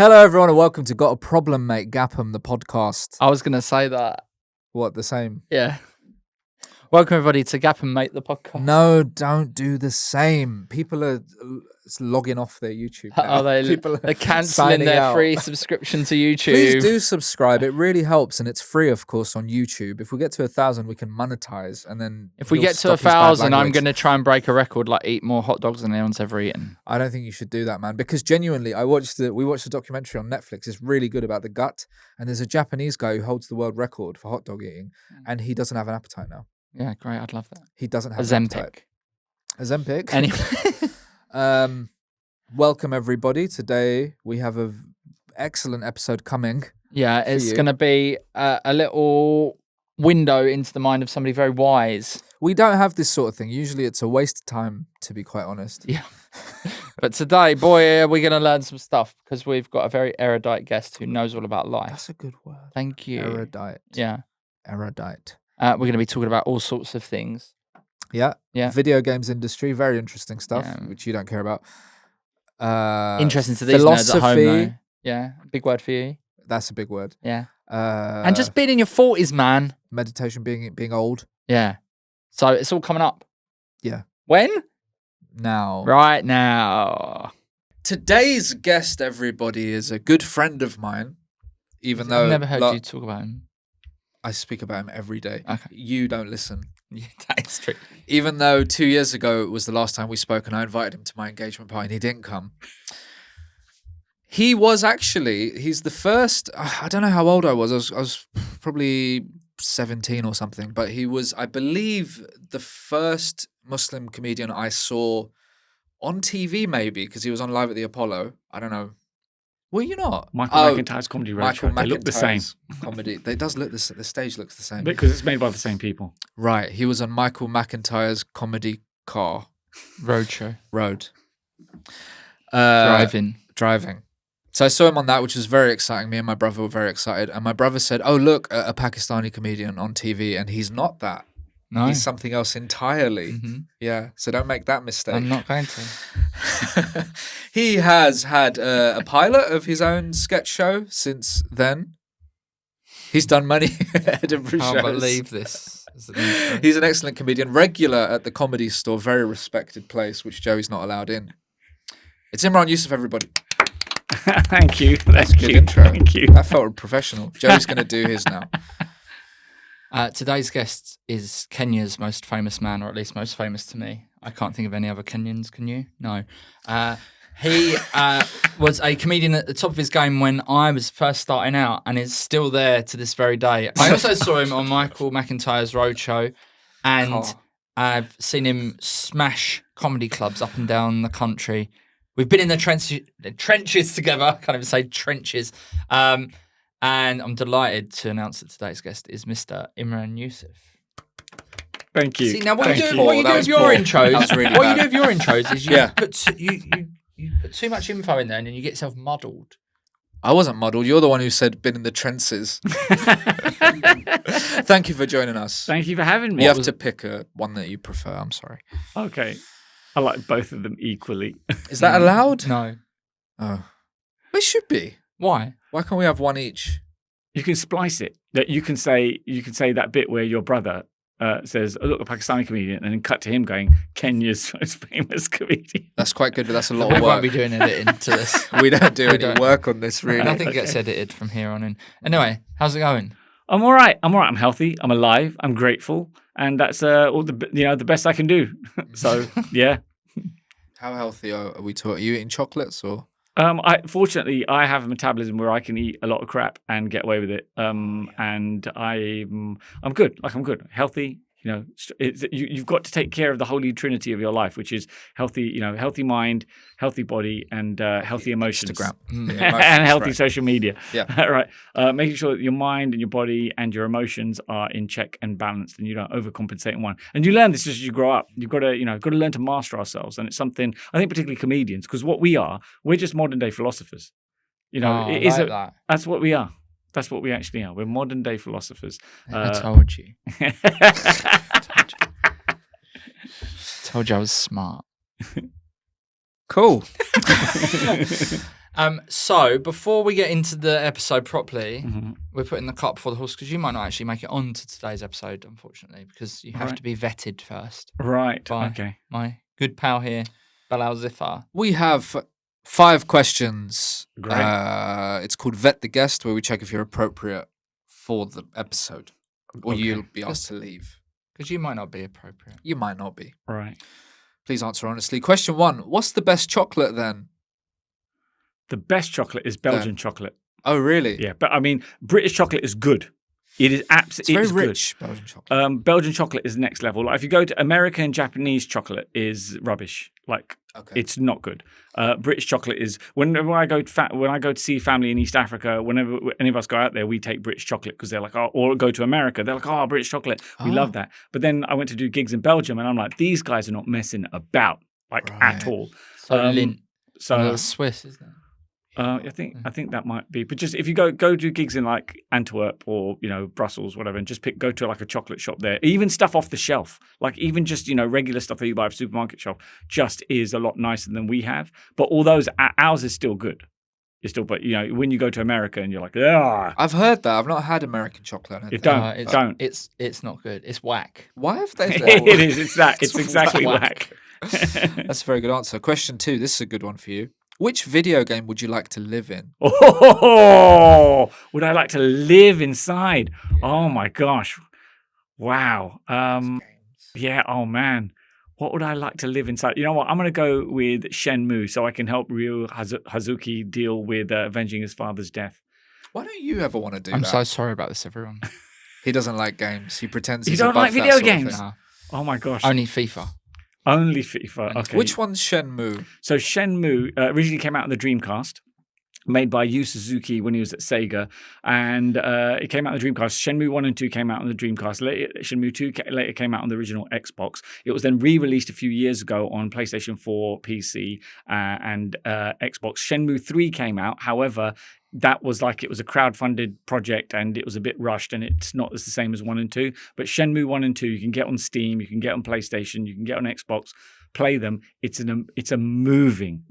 Hello, everyone, and welcome to Got a Problem, Mate, Gapham, the podcast. I was going to say that. What, the same? Yeah. Welcome, everybody, to Gapham, Mate, the podcast. No, don't do the same. People are logging off their YouTube now. They're cancelling their free subscription to YouTube. Please do subscribe. It really helps, and it's free, of course, on YouTube. If we get to 1,000, we can monetize, and then if we get to 1,000, I'm going to try and break a record, like eat more hot dogs than anyone's ever eaten. I don't think you should do that, man, because genuinely, we watched the documentary on Netflix. It's really good about the gut, and there's a Japanese guy who holds the world record for hot dog eating, and he doesn't have an appetite now. Yeah, great. I'd love that. He doesn't have Ozempic. Ozempic. Anyway. Welcome, everybody. Today we have an excellent episode coming. Yeah, it's going to be a little window into the mind of somebody very wise. We don't have this sort of thing. Usually it's a waste of time, to be quite honest. Yeah. But today, boy, we're going to learn some stuff because we've got a very erudite guest who knows all about life. That's a good word. Thank you. Erudite. Yeah. Erudite. We're going to be talking about all sorts of things. Yeah. Yeah. Video games industry, very interesting stuff, which you don't care about. Interesting to these nerds at home, though. Yeah. Big word for you. That's a big word. Yeah. And just being in your 40s, man. Meditation, being old. Yeah. So it's all coming up. Yeah. When? Now. Right now. Today's guest, everybody, is a good friend of mine. Even though I've never heard you talk about him. I speak about him every day. Okay. You don't listen. Yeah, that is true. Even though 2 years ago it was the last time we spoke and I invited him to my engagement party and he didn't come. He's the first, I don't know how old I was. I was probably 17 or something, but he was, I believe, the first Muslim comedian I saw on TV maybe, because he was on Live at the Apollo. I don't know. Well, you're not. Michael McIntyre's Comedy Roadshow. They look the same. Comedy. It does look the stage looks the same. Because it's made by the same people. Right. He was on Michael McIntyre's comedy car. Roadshow. Road. Driving. So I saw him on that, which was very exciting. Me and my brother were very excited. And my brother said, oh, look, a Pakistani comedian on TV. And he's not that. No. He's something else entirely. Mm-hmm. Yeah. So don't make that mistake. I'm not going to. He has had a pilot of his own sketch show since then. He's done many Edinburgh shows. I can't believe this. He's an excellent comedian, regular at the Comedy Store, very respected place, which Joey's not allowed in. It's Imran Yusuf, everybody. Thank you. That's a good intro. Thank you. That felt professional. Joey's going to do his now. Today's guest is Kenya's most famous man, or at least most famous to me. I can't think of any other Kenyans. Can you? No. He was a comedian at the top of his game when I was first starting out and is still there to this very day. I also saw him on Michael McIntyre's Roadshow, and I've seen him smash comedy clubs up and down the country. We've been in the trenches together. I can't even say trenches. And I'm delighted to announce that today's guest is Mr. Imran Yusuf. Thank you. See, now what you do with your intros is you put too much info in there and then you get yourself muddled. I wasn't muddled. You're the one who said been in the trenches. Thank you for joining us. Thank you for having me. You have to pick one that you prefer. I'm sorry. Okay. I like both of them equally. Is that allowed? No. Oh. It should be. Why? Why can't we have one each? You can splice it. That you can say that bit where your brother says, oh, look, a Pakistani comedian, and then cut to him going, Kenya's most famous comedian. That's quite good, but that's a lot of We work. won't be doing editing to this. We don't do any work on this, really. Nothing gets edited from here on in. Anyway, how's it going? I'm all right. I'm healthy. I'm alive. I'm grateful. And that's all the best I can do. So, yeah. How healthy are we talking? Are you eating chocolates or? Fortunately, I have a metabolism where I can eat a lot of crap and get away with it. And I'm good. I'm good. Healthy. You know, you've got to take care of the holy trinity of your life, which is healthy. You know, healthy mind, healthy body, and healthy emotions. Instagram. And healthy social media. Yeah. Right. Making sure that your mind and your body and your emotions are in check and balanced, and you don't overcompensate in one. And you learn this as you grow up. You've got to learn to master ourselves, and it's something I think particularly comedians, because what we're just modern day philosophers. You know, that's what we are. That's what we actually are. We're modern day philosophers. I told you. Told you I was smart. Cool. So before we get into the episode properly, Mhm. we're putting the cart before the horse because you might not actually make it on to today's episode, unfortunately, because you have Right. to be vetted first Right. by Okay. my good pal here, Bilal Zifar. We have 5 questions. Great. It's called Vet the Guest, where we check if you're appropriate for the episode, or Okay. you'll be asked to leave. Because you might not be appropriate. You might not be. Right. Please answer honestly. Question 1. What's the best chocolate then? The best chocolate is Belgian chocolate. Oh, really? Yeah, but I mean, British chocolate is good. It is absolutely It's very rich, Belgian chocolate. Belgian chocolate is next level. Like if you go to American and Japanese chocolate is rubbish. Like Okay. it's not good. British chocolate is. Whenever I go to see family in East Africa, whenever any of us go out there, we take British chocolate because they're like, oh, or go to America, they're like, oh, British chocolate, we love that. But then I went to do gigs in Belgium, and I'm like, these guys are not messing about at all. So Lint. So that's Swiss, isn't it? I think that might be, but just if you go do gigs in like Antwerp or Brussels, whatever, and just go to like a chocolate shop there, even stuff off the shelf, like even just regular stuff that you buy at a supermarket shop, just is a lot nicer than we have. But all those ours is still good. It's still, but when you go to America and you're like, ah, I've heard that. I've not had American chocolate. don't. It's not good. It's whack. Why have they? It is. It's that. It's exactly whack. That's a very good answer. Question 2. This is a good one for you. Which video game would you like to live in? Oh, would I like to live inside? Oh my gosh. Wow. Yeah, oh man. What would I like to live inside? You know what? I'm going to go with Shenmue so I can help Ryu Hazuki deal with avenging his father's death. Why don't you ever want to do I'm that? so sorry about this, everyone. He doesn't like games. He pretends You he's don't above like that video sort of games? thing. Nah. Oh my gosh. Only FIFA. Only FIFA. Okay. Which one's Shenmue? So Shenmue originally came out on the Dreamcast, made by Yu Suzuki when he was at Sega, and it came out on the Dreamcast. Shenmue 1 and 2 came out on the Dreamcast. Shenmue 2 later came out on the original Xbox. It was then re-released a few years ago on PlayStation 4, PC, and Xbox. Shenmue 3 came out. However, that was like it was a crowdfunded project and it was a bit rushed and it's not the same as 1 and 2. But Shenmue 1 and 2 you can get on Steam, you can get on PlayStation, you can get on Xbox. Play them. It's a moving,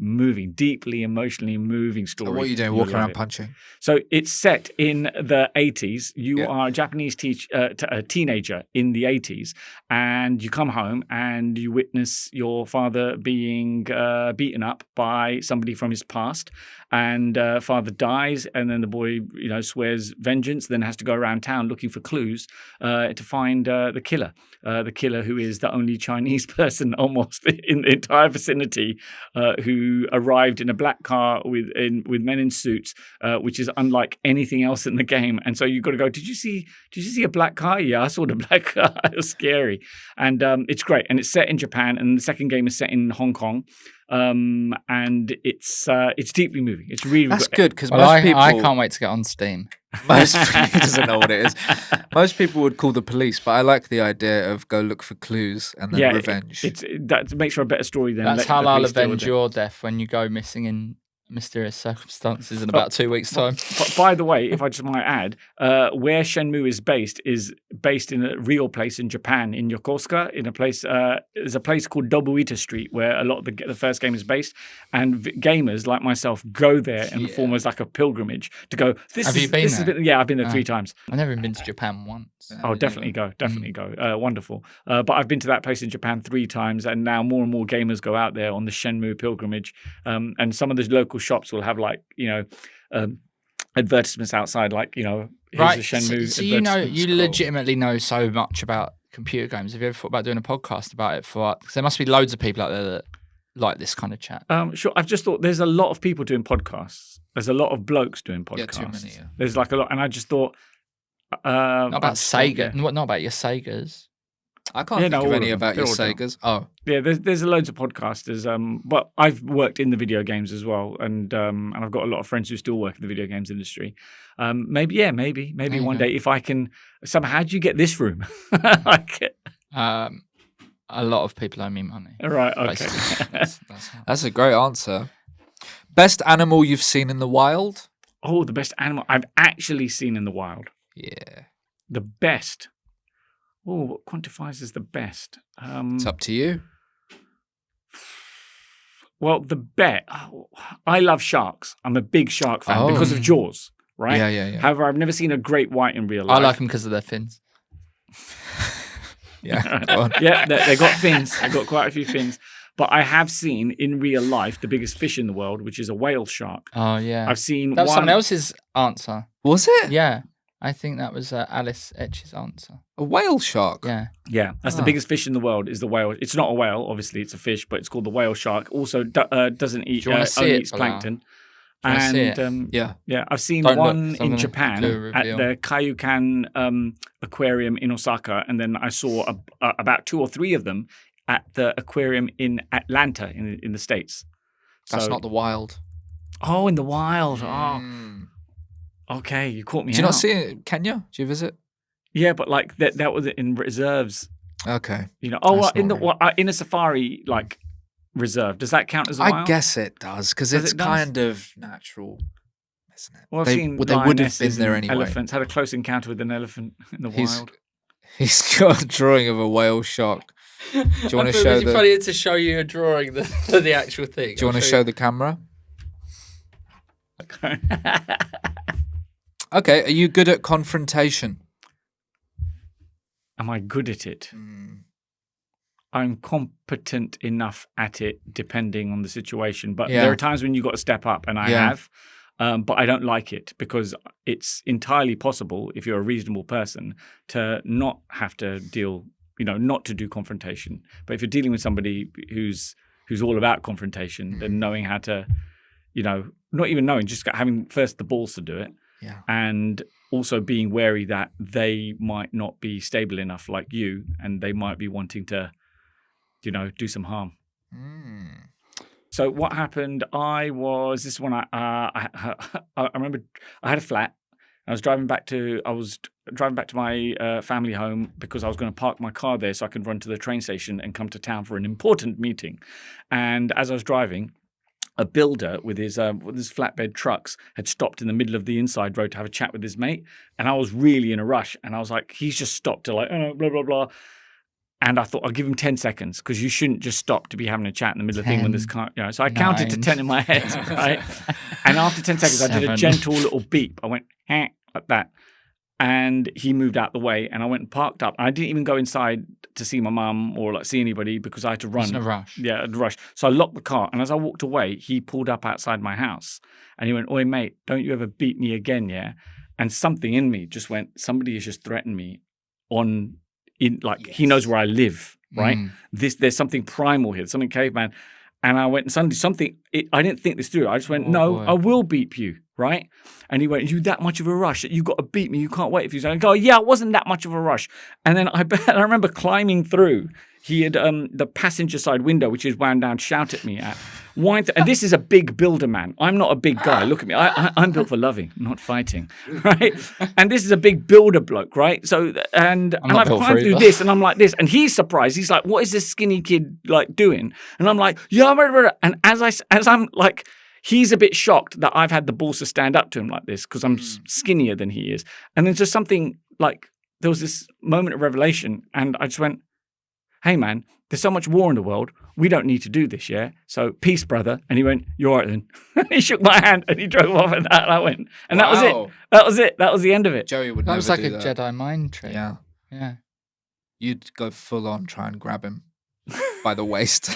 deeply emotionally moving story. So what are you doing? You'll Walking love around it. punching? So it's set in the 80s. You Yeah. are a Japanese a teenager in the 80s, and you come home and you witness your father being beaten up by somebody from his past. And father dies, and then the boy, swears vengeance. Then has to go around town looking for clues to find the killer. The killer who is the only Chinese person almost in the entire vicinity who arrived in a black car with men in suits, which is unlike anything else in the game. And so you've got to go, did you see a black car? Yeah, I saw the black car. It was scary. And it's great. And it's set in Japan, and the second game is set in Hong Kong. And it's deeply moving. It's really That's good. good because Well, most people. I can't wait to get on Steam. Most he doesn't know what it is. Most people would call the police, but I like the idea of go look for clues and then revenge. That makes for a better story than That's let how the I'll police deal with avenge it. your death when you go missing in mysterious circumstances in about 2 weeks' time. But by the way, if I just might add, where Shenmue is based in a real place in Japan, in Yokosuka, in a place. There's a place called Dobuita Street where a lot of the first game is based, and gamers like myself go there and form as like a pilgrimage to go. Have you been there? Yeah, I've been there 3 times. I've never even been to Japan once. Oh, definitely go. Wonderful. But I've been to that place in Japan 3 times, and now more and more gamers go out there on the Shenmue pilgrimage. And some of the local shops will have advertisements outside, here's Right. the Shenmue. So advertisement. you legitimately know so much about computer games. Have you ever thought about doing a podcast about it? Because there must be loads of people out there that like this kind of chat. Sure. I've just thought there's a lot of people doing podcasts. There's a lot of blokes doing podcasts. Yeah, too many, yeah. There's like a lot, and I just thought. Not about Sega. Yeah. Not about your Segas. I can't think of all any of them. about They're your all done. Segas. Oh, Yeah, there's loads of podcasters. But I've worked in the video games as well, and I've got a lot of friends who still work in the video games industry. Maybe you one go. day if I can somehow. How do you get this room? A lot of people owe me money. Right. Okay. Basically. That's how. that's a great answer. Best animal you've seen in the wild? Oh, the best animal I've actually seen in the wild. Yeah, The best. Oh, what quantifies as the best? it's up to you. Well, the bet. I love sharks. I'm a big shark fan because of Jaws, right? Yeah. However, I've never seen a great white in real life. I like them because of their fins. Yeah, go on. Yeah, they got fins. They got quite a few fins. But I have seen in real life the biggest fish in the world, which is a whale shark. Oh, yeah. I've seen That was one. someone else's answer. Was it Yeah. I think that was Alice Etch's answer. a whale shark? Yeah. Yeah, that's the biggest fish in the world. Is the whale? It's not a whale, obviously. It's a fish, but it's called the whale shark. Also, doesn't eat. Do you wanna see only it, eats Bilal? plankton. Do you wanna see it? Yeah. I've seen Don't look, one 'cause I'm in gonna do Japan a at reveal. the Kaiyukan aquarium in Osaka, and then I saw about 2 or 3 of them at the aquarium in Atlanta in the States. That's So- not the wild. Oh, in the wild. Oh, Mm. okay. You caught me Do you out. not see it in Kenya? Do you visit? Yeah, but like that was in reserves. Okay. You know. Oh, That's in not in a safari like reserve. Does that count as a I wild? guess it does because Does it's it does? kind of natural, isn't it? Well, I've they seen would have been lionesses there and anyway. elephants. Had a close encounter with an elephant in the He's- wild. He's got a drawing of a whale shark. Do you want to show It's the? funny to show you a drawing of the actual thing. Do you want to show the camera? Okay. Are you good at confrontation? Am I good at it? Mm. I'm competent enough at it, depending on the situation. But Yeah. there are times when you've got to step up, and I Yeah. have. But I don't like it because it's entirely possible, if you're a reasonable person, to not have to deal, not to do confrontation. But if you're dealing with somebody who's all about confrontation, then knowing how to, not even knowing, just having first the balls to do it, Yeah. and also being wary that they might not be stable enough like you, and they might be wanting to, do some harm. Mm. So what happened? I remember I had a flat. I was driving back to my family home because I was going to park my car there so I could run to the train station and come to town for an important meeting. And as I was driving, a builder with his flatbed trucks had stopped in the middle of the inside road to have a chat with his mate. And I was really in a rush. And I was like, he's just stopped to blah, blah, blah. And I thought, I'll give him 10 seconds because you shouldn't just stop to be having a chat in the middle of the thing when there's car. So I counted to 10 in my head, right? And after 10 seconds, I did a 7. gentle little beep. I went, like that. And he moved out the way and I went and parked up. I didn't even go inside to see my mum or see anybody because I had to run. It's in a rush. Yeah, I'd rush. So I locked the car. And as I walked away, he pulled up outside my house and he went, "Oi, mate, don't you ever beat me again, yeah?" And something in me just went, somebody has just threatened me he knows where I live, right? There's something primal here, something caveman. And I went, and suddenly I didn't think this through. I just went, no, boy. I will beat you, right? And he went, you that much of a rush that you got to beat me? You can't wait. If you go, yeah, it wasn't that much of a rush. And then I remember climbing through. He had the passenger side window, which is wound down, shout at me at. And this is a big builder, man. I'm not a big guy. Look at me. I'm built for loving, not fighting, right? And this is a big builder bloke, right? So, and I've climbed through this, and I'm like this, and he's surprised. He's like, "What is this skinny kid like doing?" And I'm like, "Yeah." And as I'm like, he's a bit shocked that I've had the balls to stand up to him like this because I'm skinnier than he is. And there's just something like there was this moment of revelation, and I just went, "Hey, man, there's so much war in the world. We don't need to do this, yeah? So peace, brother." And he went, "You're right then." And he shook my hand and he drove off and I went. And that was it. That was it. That was the end of it. Joey would That never was like do a that. Jedi mind trick. Yeah. Yeah. You'd go full on, try and grab him by the waist.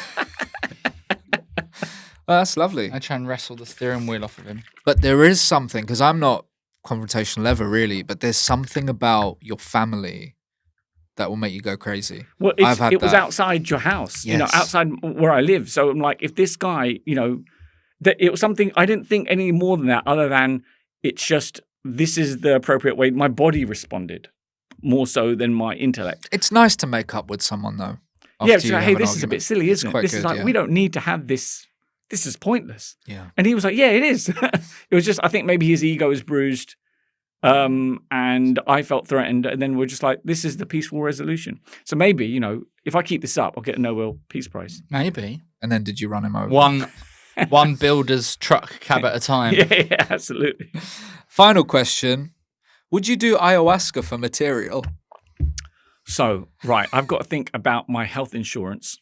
Well, that's lovely. I try and wrestle the steering wheel off of him. But there is something, because I'm not confrontational ever really, but there's something about your family that will make you go crazy. Well, I've had it was that. outside your house, Yes. outside where I live. So I'm like, if this guy, that it was something, I didn't think any more than that, other than it's just, this is the appropriate way. My body responded more so than my intellect. It's nice to make up with someone though. Yeah, after it's you like, have hey, an this is a argument. bit silly, It's isn't it? quite This is good, like, yeah. we don't need to have this. This is pointless. Yeah. And he was like, yeah, it is. It was just, I think maybe his ego is bruised. And I felt threatened. And then we're just like, this is the peaceful resolution. So maybe, if I keep this up, I'll get a Nobel Peace Prize. Maybe. And then did you run him over? One builder's truck cab at a time. Yeah, absolutely. Final question. Would you do ayahuasca for material? So, right, I've got to think about my health insurance.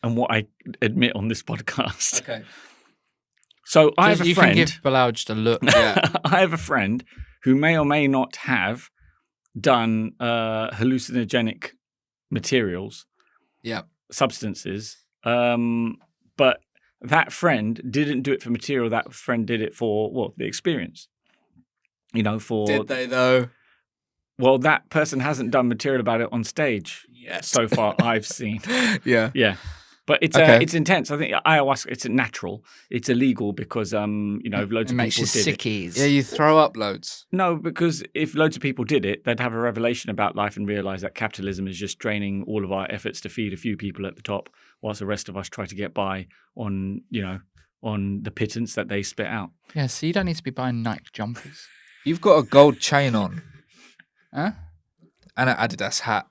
and what I admit on this podcast. Okay. So I have a you friend. can give Bilal just a look. Yeah. I have a friend who may or may not have done hallucinogenic materials, substances, but that friend didn't do it for material. That friend did it for the experience. You know, Did they though? Well, that person hasn't done material about it on stage Yes. so far. I've seen. Yeah. Yeah. But it's intense. I think ayahuasca, it's natural. It's illegal because loads It of makes people you did it. sickies. Yeah, you throw up loads. No, because if loads of people did it, they'd have a revelation about life and realize that capitalism is just draining all of our efforts to feed a few people at the top, whilst the rest of us try to get by on the pittance that they spit out. Yeah, so you don't need to be buying Nike jumpers. You've got a gold chain on Huh? and an Adidas hat.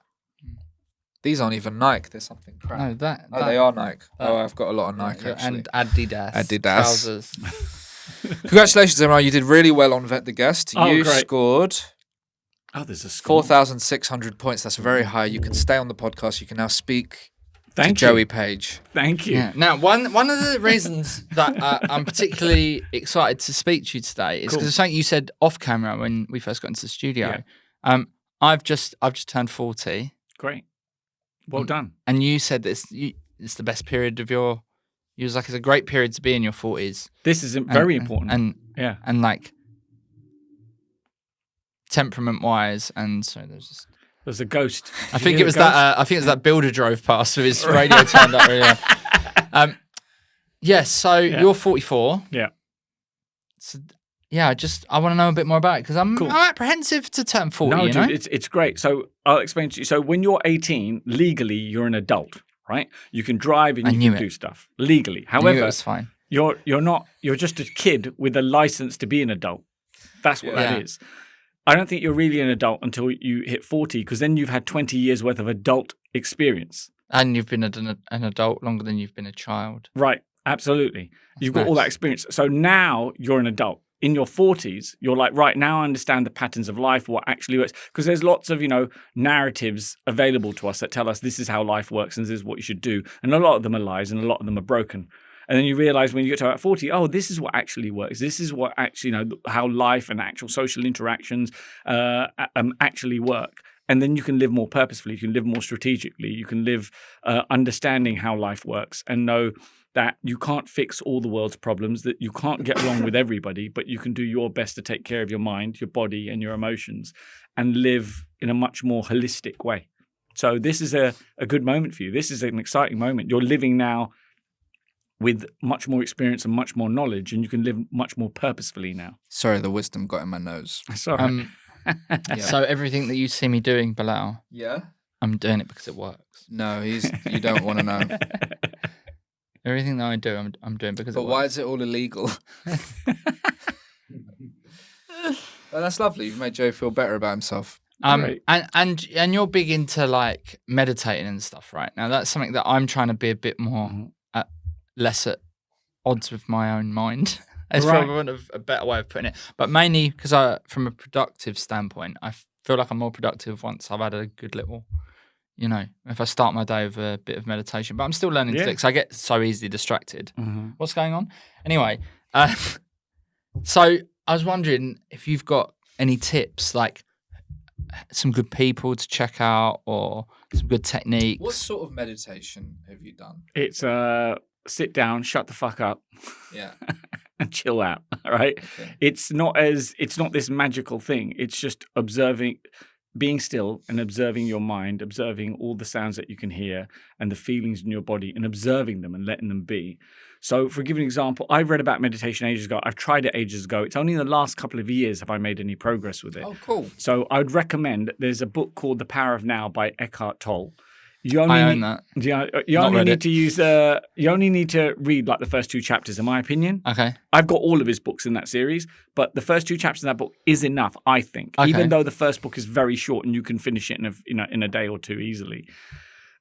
These aren't even Nike. There's something crap. No, that They are Nike. I've got a lot of Nike actually. and Adidas. Adidas. Trousers. Congratulations, Imran. You did really well on Vet the Guest. Oh, You great. scored Oh, there's a score. 4,600 points. That's very high. You can stay on the podcast. You can now speak Thank to you. Joey Page. Thank you. Yeah. Now, one of the reasons that I'm particularly excited to speak to you today is because something you said off camera when we first got into the studio. I've just turned 40. Great. Well done. And you said that it's the best period of your. You was like, it's a great period to be in your 40s. This is very important. And like temperament wise, and so there's a ghost. I think it was that. I think it was that builder drove past with his radio turned up really loud. Yes. So you're 44. Yeah. So I want to know a bit more about it because I'm Cool. apprehensive to turn 40. No, you know? dude, it's great. So I'll explain to you. So when you're 18, legally you're an adult, right? You can drive and you can do stuff legally. I knew it However, was fine. you're not. You're just a kid with a license to be an adult. That's what that is. I don't think you're really an adult until you hit 40, because then you've had 20 years worth of adult experience. And you've been an adult longer than you've been a child. Right. Absolutely. You've got all that experience. So now you're an adult. In your 40s, you're like, right, now I understand the patterns of life, what actually works. Because there's lots of, narratives available to us that tell us this is how life works and this is what you should do. And a lot of them are lies and a lot of them are broken. And then you realize when you get to about 40, this is what actually works. This is what actually, how life and actual social interactions actually work. And then you can live more purposefully. You can live more strategically. You can live understanding how life works and know that you can't fix all the world's problems, that you can't get along with everybody, but you can do your best to take care of your mind, your body, and your emotions, and live in a much more holistic way. So this is a good moment for you. This is an exciting moment. You're living now with much more experience and much more knowledge, and you can live much more purposefully now. Sorry, the wisdom got in my nose. Sorry. So everything that you see me doing, Bilal, I'm doing it because it works. No, you don't want to know. Everything that I do, I'm doing because it works. But why is it all illegal? Well, that's lovely. You've made Joe feel better about himself. And you're big into like meditating and stuff, right? Now that's something that I'm trying to be a bit more less at odds with my own mind. That's probably a better way of putting it. But mainly because from a productive standpoint, I feel like I'm more productive once I've had a good little, if I start my day with a bit of meditation. But I'm still learning to do it because I get so easily distracted. Mm-hmm. What's going on? Anyway, so I was wondering if you've got any tips, like some good people to check out or some good techniques. What sort of meditation have you done? It's sit down, shut the fuck up. Yeah. And chill out, right? Okay. It's not this magical thing. It's just observing, being still and observing your mind, observing all the sounds that you can hear and the feelings in your body and observing them and letting them be. So for giving an example, I read about meditation ages ago. I've tried it ages ago. It's only in the last couple of years have I made any progress with it. Oh, cool. So I would recommend, there's a book called The Power of Now by Eckhart Tolle. I own that. You only need to read like the first 2 chapters, in my opinion. Okay. I've got all of his books in that series, but the first 2 chapters in that book is enough, I think. Okay. Even though the first book is very short and you can finish it in a day or 2 easily.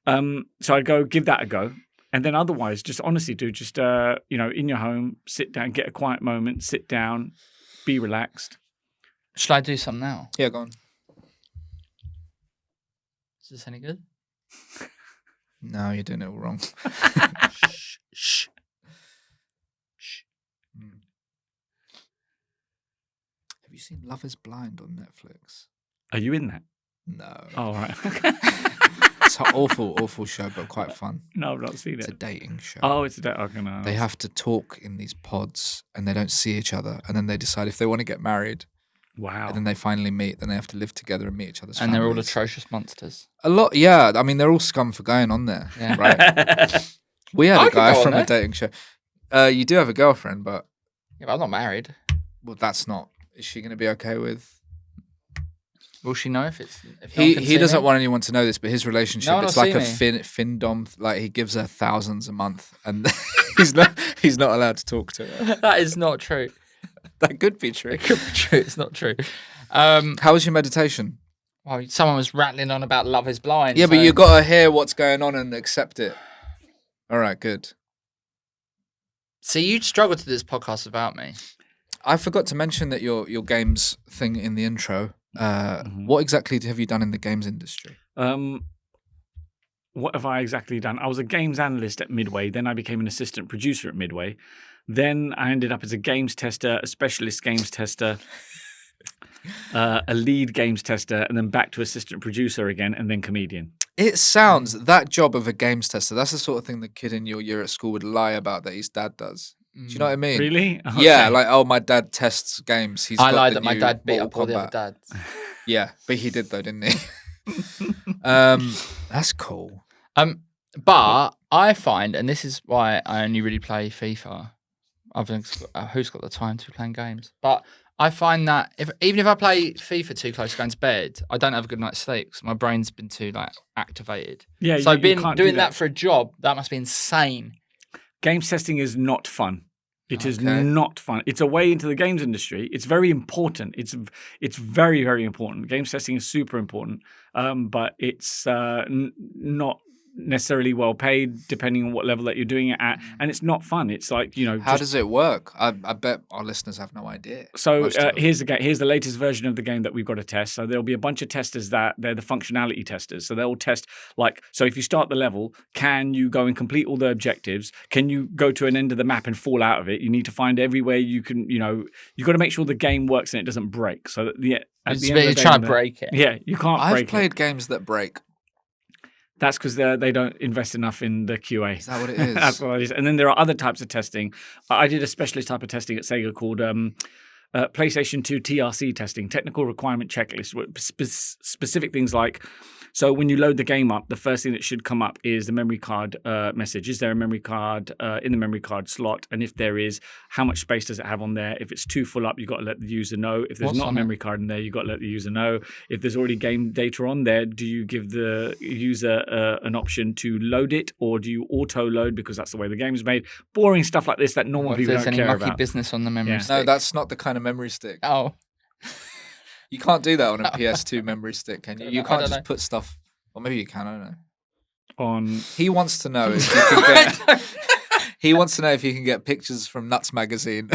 So I'd go give that a go, and then otherwise, just honestly, do just in your home, sit down, get a quiet moment, sit down, be relaxed. Should I do something now? Yeah, go on. Is this any good? No, you're doing it all wrong. seen Love Is Blind on Netflix? Are you in that? No. Oh, right. It's an awful show, but quite fun. No, I've not seen It's a it. dating show. Oh, it's a day. Okay, no. They have to talk in these pods, and they don't see each other, and then they decide if they want to get married. Wow. And then they finally meet. Then they have to live together and meet each other's And families. they're all atrocious monsters. A lot, yeah. I mean, they're all scum for going on there, Yeah. right? We had I a could go guy on from there. a dating show. You do have a girlfriend, but Yeah, but I'm not married. well, that's not. Is she going to be okay with? Will she know if it's? If no one can He see doesn't me? want anyone to know this, but his relationship, No one it's will like a see findom. Like he gives her thousands a month, and he's not allowed to talk to her. That is not true. That could be true. It could be true. It's not true. How was your meditation? Well, someone was rattling on about Love Is Blind. Yeah, but so- you got to hear what's going on and accept it. All right, good. See, you struggled to do this podcast without me. I forgot to mention that your games thing in the intro. What exactly have you done in the games industry? What have I exactly done? I was a games analyst at Midway. Then I became an assistant producer at Midway. Then I ended up as a games tester, a specialist games tester, a lead games tester, and then back to assistant producer again, and then comedian. It sounds that job of a games tester. That's the sort of thing the kid in your year at school would lie about that his dad does. Do you know what I mean? Really? Okay. Yeah, like my dad tests games. I lied that my dad beat up all the other Kombat. dads. Yeah, but he did though, didn't he? That's cool. But I find, and this is why I only really play FIFA. Who's got the time to be playing games? But I find that even if I play FIFA too close to going to bed, I don't have a good night's sleep because my brain's been too activated. Yeah. So you can't do doing that for a job, that must be insane. Games testing is not fun. It is Okay. not fun. It's a way into the games industry. It's very important. It's very, very important. Games testing is super important, but it's not necessarily well paid depending on what level that you're doing it at, and it's not fun. It's like, How does it work? I bet our listeners have no idea. So Most of them. here's the latest version of the game that we've got to test. So there'll be a bunch of testers that they're the functionality testers. So they'll test so if you start the level, can you go and complete all the objectives? Can you go to an end of the map and fall out of it? You need to find everywhere you can. You've got to make sure the game works and it doesn't break. So that at the end of the You're day, trying to break it. Yeah, you can't I've break played it. games that break. That's because they don't invest enough in the QA. Is that what it is? That's what it is. And then there are other types of testing. I did a specialist type of testing at Sega called PlayStation 2 TRC testing, technical requirement checklist, specific things like, so when you load the game up, the first thing that should come up is the memory card message. Is there a memory card in the memory card slot? And if there is, how much space does it have on there? If it's too full up, you've got to let the user know. If there's What's not a on memory card in there, you've got to let the user know. If there's already game data on there, do you give the user an option to load it, or do you auto-load because that's the way the game is made? Boring stuff like this that normal What if people there's don't any care mucky about. business on the memory Yeah. stick? No, that's not the kind of memory stick. Oh. You can't do that on a PS2 memory stick, can you? You I can't don't just know. put stuff. Or maybe you can. I don't know. On He wants to know if you can get. He wants to know if you can get pictures from Nuts magazine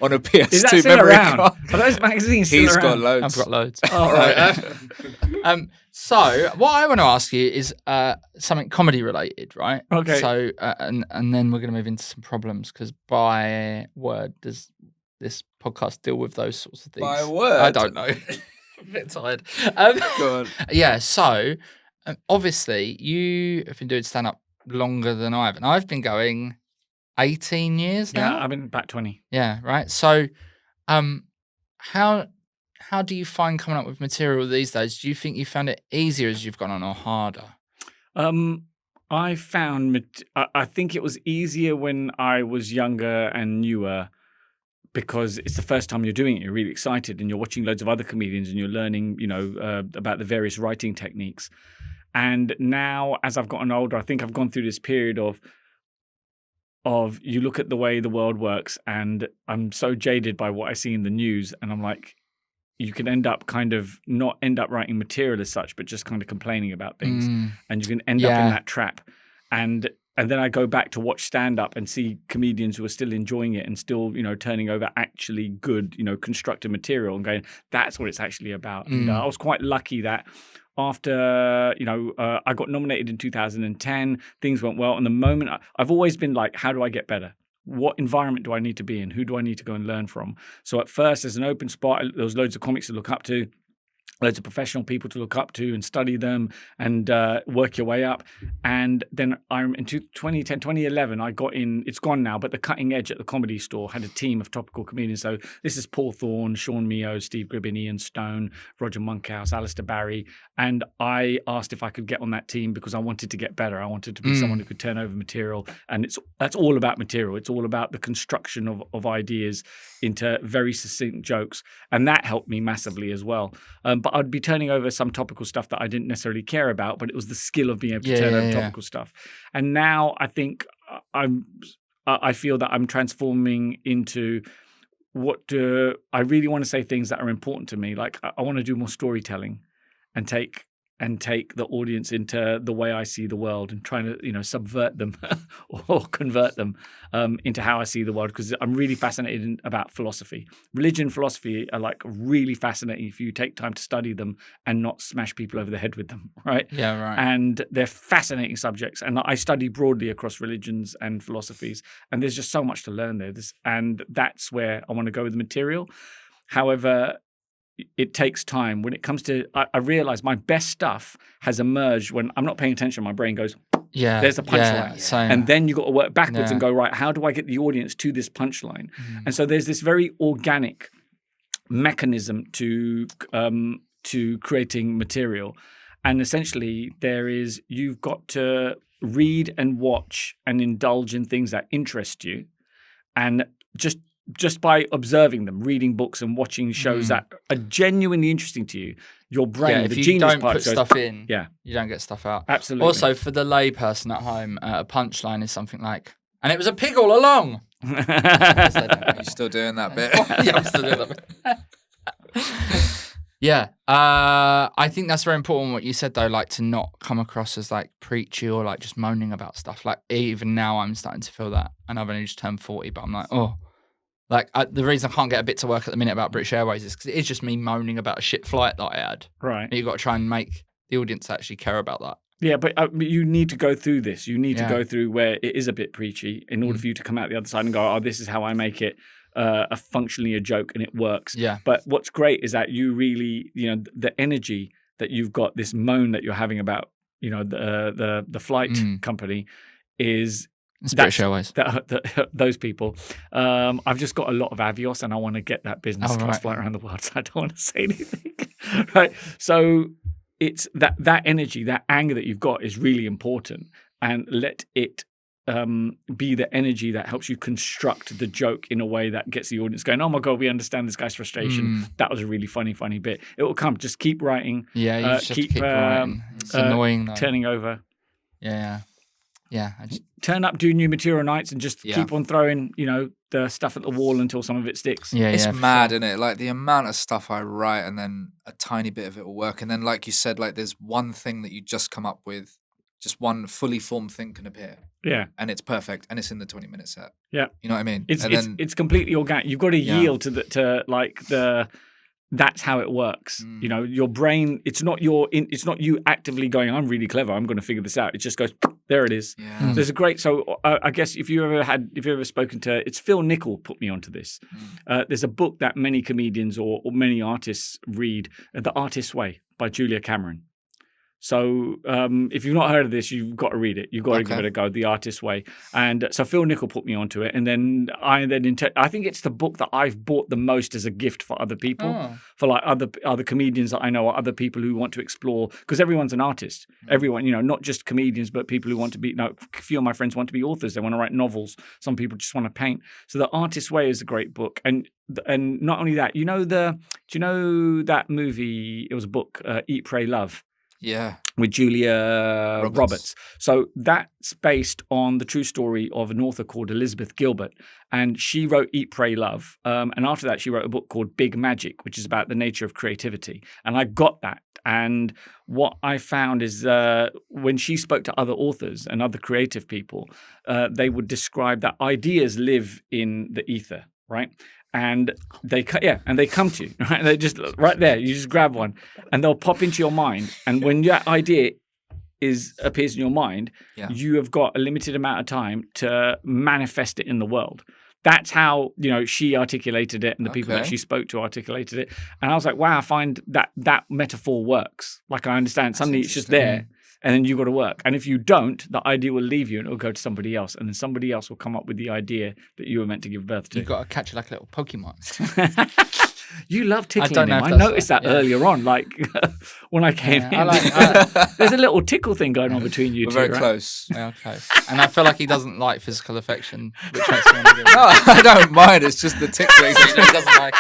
on a PS2 is that still memory around? card. Are those magazines still He's got around? loads. I've got loads. Oh, right. So what I want to ask you is something comedy related, right? Okay. So and then we're going to move into some problems because by word does this podcast deal with those sorts of things? By word? I don't know. I'm a bit tired. Go on. Yeah. So obviously you have been doing stand up longer than I have, and I've been going 18 years Yeah, now. I've been back 20. Yeah, right. So, how do you find coming up with material these days? Do you think you found it easier as you've gone on, or harder? I found I think it was easier when I was younger and newer because it's the first time you're doing it. You're really excited and you're watching loads of other comedians and you're learning, about the various writing techniques. And now, as I've gotten older, I think I've gone through this period of you look at the way the world works, and I'm so jaded by what I see in the news, and I'm like, you can end up not end up writing material as such, but just kind of complaining about things, and you can end up in that trap. And then I go back to watch stand up and see comedians who are still enjoying it and still, turning over actually good, constructive material and going, that's what it's actually about. And I was quite lucky that after, I got nominated in 2010, things went well. And the moment I've always been like, how do I get better? what environment do I need to be in? Who do I need to go and learn from? So at first, there's an open spot. There was loads of comics to look up to, loads of professional people to look up to and study them and work your way up. And then in 2010, 2011, I got in, it's gone now, but the Cutting Edge at the Comedy Store had a team of topical comedians. So this is Paul Thorne, Sean Mio, Steve Gribbin, Ian Stone, Roger Monkhouse, Alistair Barry. And I asked if I could get on that team because I wanted to get better. I wanted to be someone who could turn over material. And that's all about material. It's all about the construction of ideas into very succinct jokes. And that helped me massively as well. But I'd be turning over some topical stuff that I didn't necessarily care about, but it was the skill of being able to turn over topical stuff. And now I think I feel that I'm transforming into I really want to say things that are important to me. Like I want to do more storytelling and take the audience into the way I see the world and trying to, subvert them or convert them into how I see the world, because I'm really fascinated about philosophy. Religion and philosophy are like really fascinating if you take time to study them and not smash people over the head with them, right? Yeah, right. And they're fascinating subjects. And I study broadly across religions and philosophies, and there's just so much to learn there. And that's where I want to go with the material. However, it takes time. When it comes to, I realize my best stuff has emerged when I'm not paying attention. My brain goes, there's a punchline. And then you got to work backwards and go, right, how do I get the audience to this punchline? And so there's this very organic mechanism to creating material. And essentially you've got to read and watch and indulge in things that interest you. And just by observing them, reading books and watching shows that are genuinely interesting to you, your brain, if the you genius don't part put goes, stuff in, yeah, you don't get stuff out. Absolutely. Also, for the lay person at home, a punchline is something like, and it was a pig all along. Are you still doing that bit? Yeah, I'm still doing that bit. Yeah. I think that's very important what you said, though, like to not come across as like preachy or like just moaning about stuff. Like even now I'm starting to feel that, and I've only just turned 40, but I'm like, Like the reason I can't get a bit to work at the minute about British Airways is because it is just me moaning about a shit flight that I had. Right. And you've got to try and make the audience actually care about that. Yeah, but you need to go through this. You need to go through where it is a bit preachy in order for you to come out the other side and go, this is how I make it functionally a joke and it works. Yeah. But what's great is that you really, the energy that you've got, this moan that you're having about, the flight company is... It's British Airways. Those people. I've just got a lot of Avios and I want to get that business class flight around the world, so I don't want to say anything. Right. So it's that energy, that anger that you've got is really important, and let it be the energy that helps you construct the joke in a way that gets the audience going, oh my God, we understand this guy's frustration. That was a really funny bit. It will come. Just keep writing. Yeah, you just keep writing. It's annoying though. Turning over. Yeah. Yeah. Turn up, do new material nights, and just keep on throwing, the stuff at the wall until some of it sticks. Yeah, it's mad, isn't it? Like the amount of stuff I write, and then a tiny bit of it will work, and then, like you said, like there's one thing that you just come up with, just one fully formed thing can appear. Yeah, and it's perfect, and it's in the 20-minute set. Yeah, you know what I mean? It's completely organic. You've got to yield to that's how it works. Your brain, it's not you actively going, I'm really clever, I'm going to figure this out. It just goes, there it is. Yeah. There's a great, I guess if you've ever spoken to, it's Phil Nickel put me onto this. There's a book that many comedians or many artists read, The Artist's Way by Julia Cameron. So if you've not heard of this, you've got to read it. You've got to give it a go, The Artist's Way. And so Phil Nickel put me onto it. And then I think it's the book that I've bought the most as a gift for other people, for like other comedians that I know, or other people who want to explore, because everyone's an artist. Everyone, not just comedians, but people who want to be, a few of my friends want to be authors. They want to write novels. Some people just want to paint. So The Artist's Way is a great book. And not only that, do you know that movie, it was a book, Eat, Pray, Love? Yeah. With Julia Roberts. So that's based on the true story of an author called Elizabeth Gilbert. And she wrote Eat, Pray, Love. And after that, she wrote a book called Big Magic, which is about the nature of creativity. And I got that. And what I found is when she spoke to other authors and other creative people, they would describe that ideas live in the ether, right? And they come to you, right? They just right there. You just grab one, and they'll pop into your mind. And when that idea appears in your mind, Yeah. you have got a limited amount of time to manifest it in the world. That's how, she articulated it and the people that Okay. she spoke to articulated it. And I was like, wow, I find that metaphor works. Like, I understand. Suddenly it's just there and then you've got to work. And if you don't, the idea will leave you and it will go to somebody else. And then somebody else will come up with the idea that you were meant to give birth to. You've got to catch it like a little Pokemon. You love tickling don't know him. if I that's noticed right, that earlier on, like when I came in. There's a little tickle thing going on between you We're two. very right? close. We are close. And I feel like he doesn't like physical affection, which makes me want to give him. No, I don't mind. It's just the tickling. He doesn't like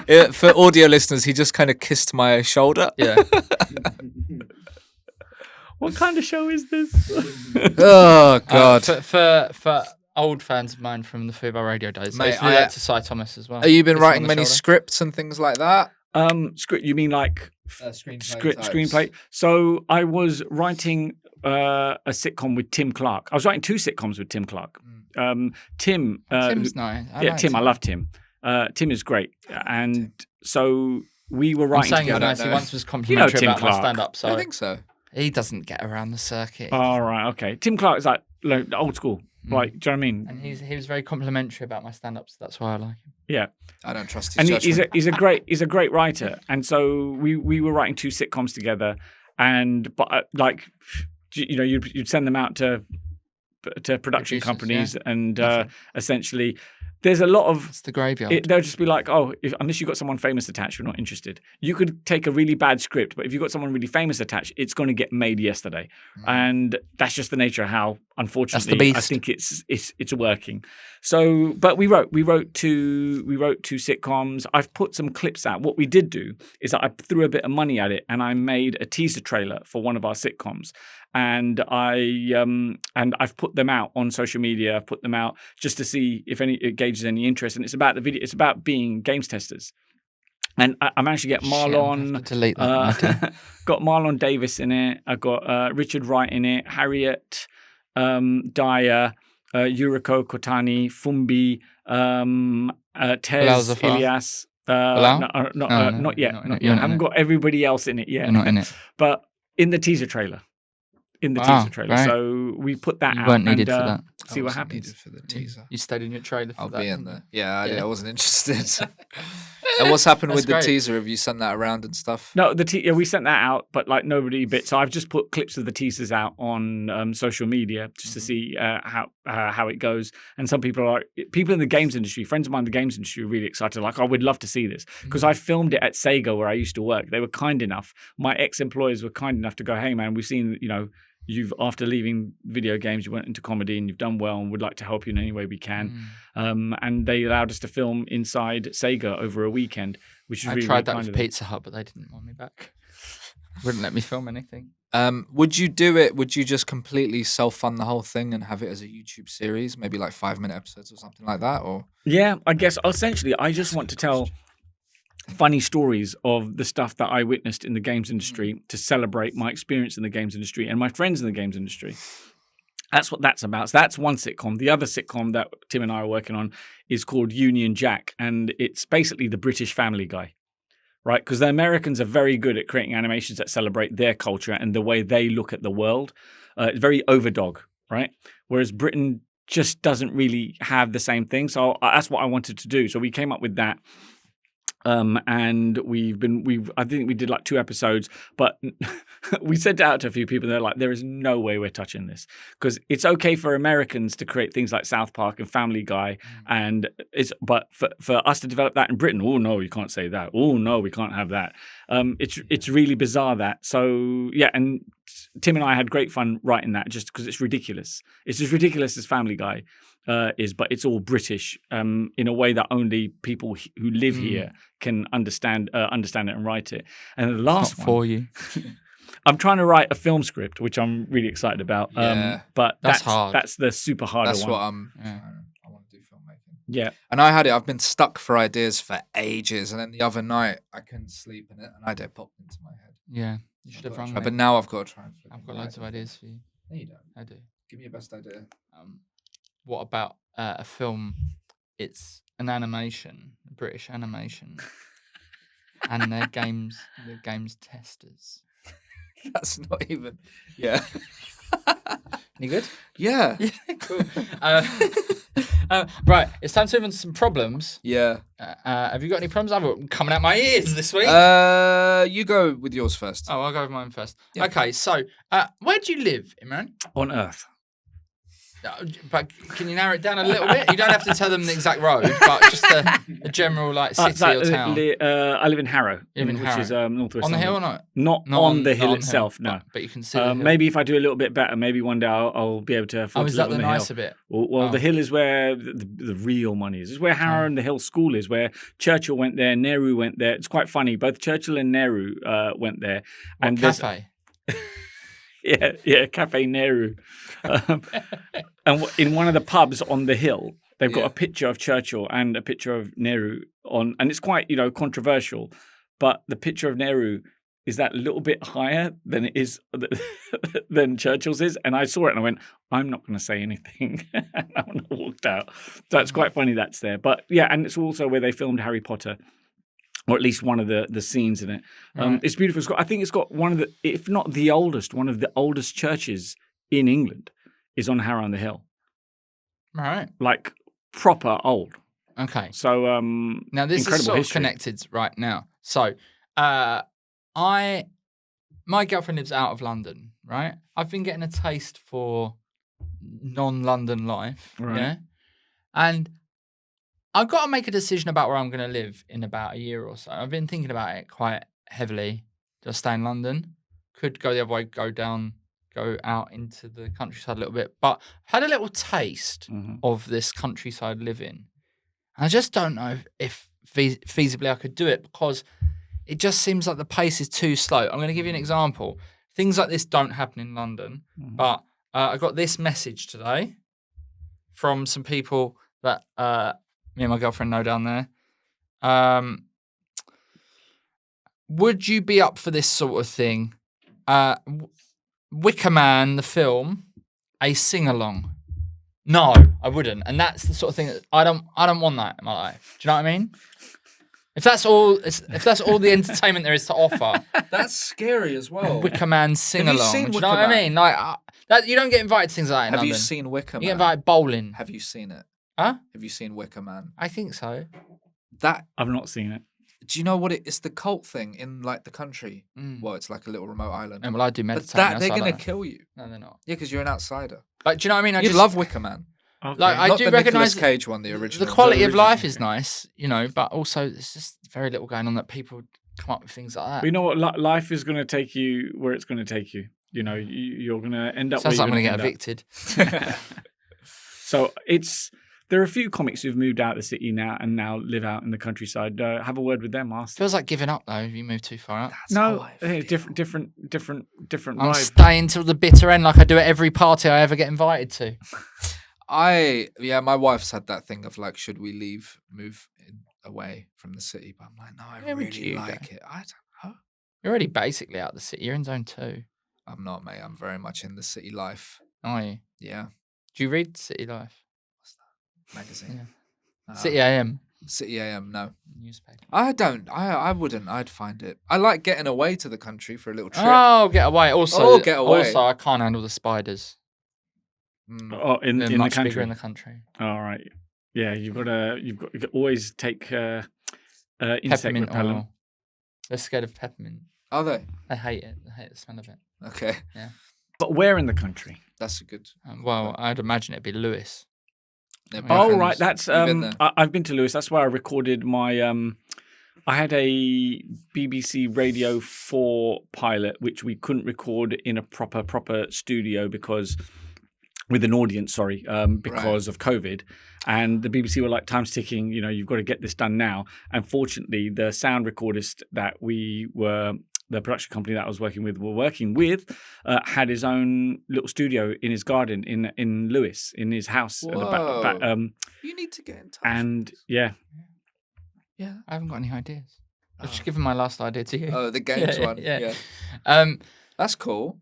it. For audio listeners, he just kind of kissed my shoulder. Yeah. What kind of show is this? Oh God. For old fans of mine from the Fubar radio days, Mate, I used to Cy Thomas as well. Have you been Kiss him on writing the many shoulder. scripts and things like that? Script? You mean like Screenplay types. screenplay? So I was writing a sitcom with Tim Clark. I was writing 2 sitcoms with Tim Clark. Tim. Tim's nice. Tim. I love Tim. Tim is great, and so we were writing I'm saying he's together. nice. He once was complimentary Tim about my Clark. stand-up, so I think so. he doesn't get around the circuit. All right, okay. Tim Clark is like old school. Like, do you know what I mean? And he was very complimentary about my stand-up, so that's why I like him. Yeah. I don't trust his And judgment. he's a great writer, and so we were writing 2 sitcoms together, but you'd send them out to production Producers, companies, and That's it. essentially there's a lot of It's the graveyard. they'll just be like, unless you've got someone famous attached, we're not interested. You could take a really bad script, but if you've got someone really famous attached, it's going to get made yesterday, and that's just the nature of how, unfortunately, beast. I think it's working. So, but we wrote 2 sitcoms. I've put some clips out. What we did do is that I threw a bit of money at it, and I made a teaser trailer for one of our sitcoms. And I've put them out on social media. I've put them out just to see if it gauges any interest. And it's about the video. It's about being games testers. And I managed to get Marlon. Delete that. Got Marlon Davis in it. I got Richard Wright in it. Harriet Dyer, Yuriko Kotani, Fumbi, Tez Zafar. Ilyas. Bilal? Not yet. Not Not you're yet. I not haven't in got everybody else in it yet. You're not in it. But in the teaser trailer. Wow, Great. great. So we put that You out. weren't needed and, for that. See what wasn't happens. needed for the teaser. You stayed in your trailer for I'll that. be in there. Yeah, I did. Yeah. I wasn't interested. And what's happened That's with the great. teaser? Have you sent that around and stuff? No, we sent that out, but like nobody bit. So I've just put clips of the teasers out on social media just to see how it goes. And some people in the games industry, friends of mine in the games industry, are really excited. Like, I would love to see this because I filmed it at Sega where I used to work. They were kind enough. My ex-employers were kind enough to go, "Hey man, we've seen you've after leaving video games, you went into comedy and you've done well, and would like to help you in any way we can." And they allowed us to film inside Sega over a weekend, which is I really, tried really that kind with of them. Pizza Hut, but they didn't want me back. Wouldn't let me film anything. Would you do it? Would you just completely self-fund the whole thing and have it as a YouTube series, maybe like 5-minute episodes or something like that? Or Yeah, I guess essentially I just want to tell funny stories of the stuff that I witnessed in the games industry to celebrate my experience in the games industry and my friends in the games industry. That's what that's about. So that's one sitcom. The other sitcom that Tim and I are working on is called Union Jack, and it's basically the British Family Guy, right? Because the Americans are very good at creating animations that celebrate their culture and the way they look at the world. It's very overdog, right? Whereas Britain just doesn't really have the same thing. So that's what I wanted to do. So we came up with that. And I think we did like 2 episodes, but we sent it out to a few people and they're like, there is no way we're touching this, because it's okay for Americans to create things like South Park and Family Guy. But for us to develop that in Britain, oh no, you can't say that. Oh no, we can't have that. It's really bizarre that. So yeah. And Tim and I had great fun writing that just because it's ridiculous. It's as ridiculous as Family Guy is, but it's all British in a way that only people who live here can understand it and write it. And the last one for you. I'm trying to write a film script, which I'm really excited about. Yeah. But That's hard. That's the super harder that's one. what I want to do filmmaking. Yeah. And I've been stuck for ideas for ages, and then the other night I couldn't sleep, and an idea popped into my head. Yeah, you should have rung me. But now I've got to try and. I've got loads of ideas for you. No, you don't. I do. Give me your best idea. What about a film? It's an animation, British animation, and they're games testers. That's not even. Yeah. You good? Yeah. Yeah, cool. Right, it's time to move on to some problems. Yeah. Have you got any problems? I'm coming out my ears this week. You go with yours first. Oh, I'll go with mine first. Yeah. Okay, so where do you live, Imran? On Earth. But can you narrow it down a little bit? You don't have to tell them the exact road, but just a general city or town. I live in Harrow, You live in which is northwest. On the hill London. or not? Not on the hill not itself, hill, no. But you can see the hill. Maybe if I do a little bit better, maybe one day I'll be able to afford is to that live the on the nicer hill. bit? Well, the hill is where the real money is. It's where Harrow and the Hill School is, where Churchill went there, Nehru went there. It's quite funny. Both Churchill and Nehru went there. And cafe? Yeah, Cafe Nehru. And in one of the pubs on the hill, they've got a picture of Churchill and a picture of Nehru on, and it's quite, controversial. But the picture of Nehru is that little bit higher than it is than Churchill's is. And I saw it and I went, I'm not going to say anything. And I walked out. So it's quite funny that's there. But yeah, and it's also where they filmed Harry Potter. Or at least one of the scenes in it. Right. It's beautiful. I think it's got one of the, if not the oldest, one of the oldest churches in England is on Harrow on the Hill. Right. Like proper old. Okay. So now this is sort of connected right now. So my girlfriend lives out of London, right? I've been getting a taste for non-London life. Right. Yeah. And I've got to make a decision about where I'm going to live in about a year or so. I've been thinking about it quite heavily. Do I stay in London? Could go the other way, go out into the countryside a little bit. But I've had a little taste of this countryside living. And I just don't know if feasibly I could do it because it just seems like the pace is too slow. I'm going to give you an example. Things like this don't happen in London. But I got this message today from some people that... me and my girlfriend know down there. Would you be up for this sort of thing? Wicker Man, the film, a sing-along. No, I wouldn't. And that's the sort of thing that I don't want that in my life. Do you know what I mean? If that's all the entertainment there is to offer. That's scary as well. Wicker Man sing-along. Have you seen Do you know what I mean? Like that, you don't get invited to things like that in Have London. you seen Wicker Man? You get invited bowling. Have you seen it? Huh? Have you seen Wicker Man? I think so. That I've not seen it. Do you know what it's the cult thing in like the country? Well, it's like a little remote island. And well, I do But meditate. that they're gonna kill you. No, they're not. Yeah, because you're an outsider. Like, do you know what I mean? You love Wicker Man. Okay. Like, I Not do the recognise Nicolas Cage one, the original. the quality of original, life is okay. nice, but also there's just very little going on that people come up with things like that. But you know what? Life is going to take you where it's going to take you. You're going to end up. Sounds like where I'm you're going to get gonna evicted. So there are a few comics who've moved out of the city now and now live out in the countryside. Have a word with them. Ask. Feels like giving up though if you move too far out. No, different I'm vibe. staying till the bitter end like I do at every party I ever get invited to. My wife's had that thing of like, should we move away from the city? But I'm like, no, I Where would really you like go? it. I don't know. You're already basically out of the city. You're in zone 2. I'm not, mate. I'm very much in the city life. Are you? Yeah, Do you read City Life? magazine. City AM? City AM. No, Newspaper. I don't. I wouldn't. I'd find it. I like getting away to the country for a little trip. Oh, get away. Also, Get away. Also, I can't handle the spiders. Oh, in They're the much country. bigger in the country. All right. Yeah, you could always take insect Peppermint repellent. oil. They're scared of peppermint. Are they? I hate it. I hate the smell of it. Okay, But where in the country? that's a good. Well, I'd imagine it'd be Lewis. Yeah, Oh, Buckham's- right. That's You've been there. I've been to Lewis. That's where I recorded my I had a BBC Radio 4 pilot which we couldn't record in a proper studio because with an audience, because of COVID. And the BBC were like, time's ticking, you've got to get this done now. And fortunately, the sound recordist that the production company that I was working with, had his own little studio in his garden in Lewis, in his house. At the back, You need to get in touch. and yeah, Yeah, I haven't got any ideas. I've just given my last idea to you. Oh, the games one. Yeah. Yeah. That's cool.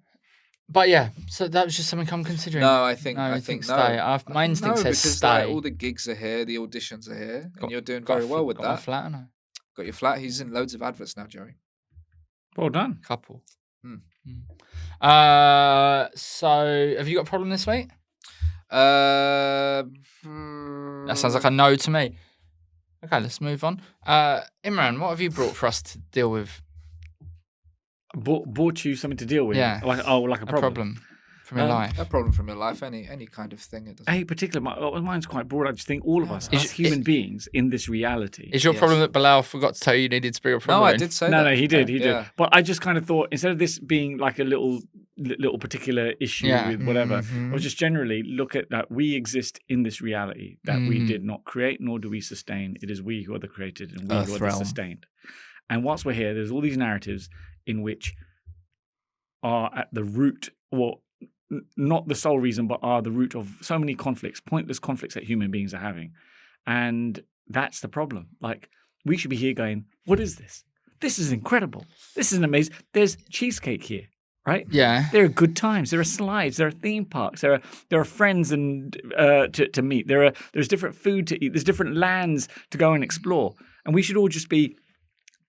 But yeah, so that was just something I'm considering. No, I think stay. no. My instinct No, says because stay. like, all the gigs are here, the auditions are here, and you're doing very well with got my that. flat, and Got your flat. He's in loads of adverts now, Joey. well done. couple. So have you got a problem this week? That sounds like a no to me. Okay, let's move on. Imran, what have you brought for us to deal with? Brought you something to deal with? Yeah. Like a A problem from your life. A problem from your life, any kind of thing. It doesn't. A particular, mine's quite broad. I just think all of us, Is as human beings in this reality. Is your problem that Bilal forgot to tell you needed to bring a problem? No, I did say that. No, he did. Yeah. But I just kind of thought, instead of this being like a little particular issue with whatever, or just generally look at that we exist in this reality that we did not create, nor do we sustain. It is we who are the created and we who are the sustained. And whilst we're here, there's all these narratives in which are at the root, or not the sole reason, but are the root of so many conflicts, pointless conflicts that human beings are having. And that's the problem. Like, we should be here going, what is this? This is incredible. This is amazing. There's cheesecake here, right? Yeah. There are good times. There are slides. There are theme parks. There are friends and to meet. There's different food to eat. There's different lands to go and explore. And we should all just be,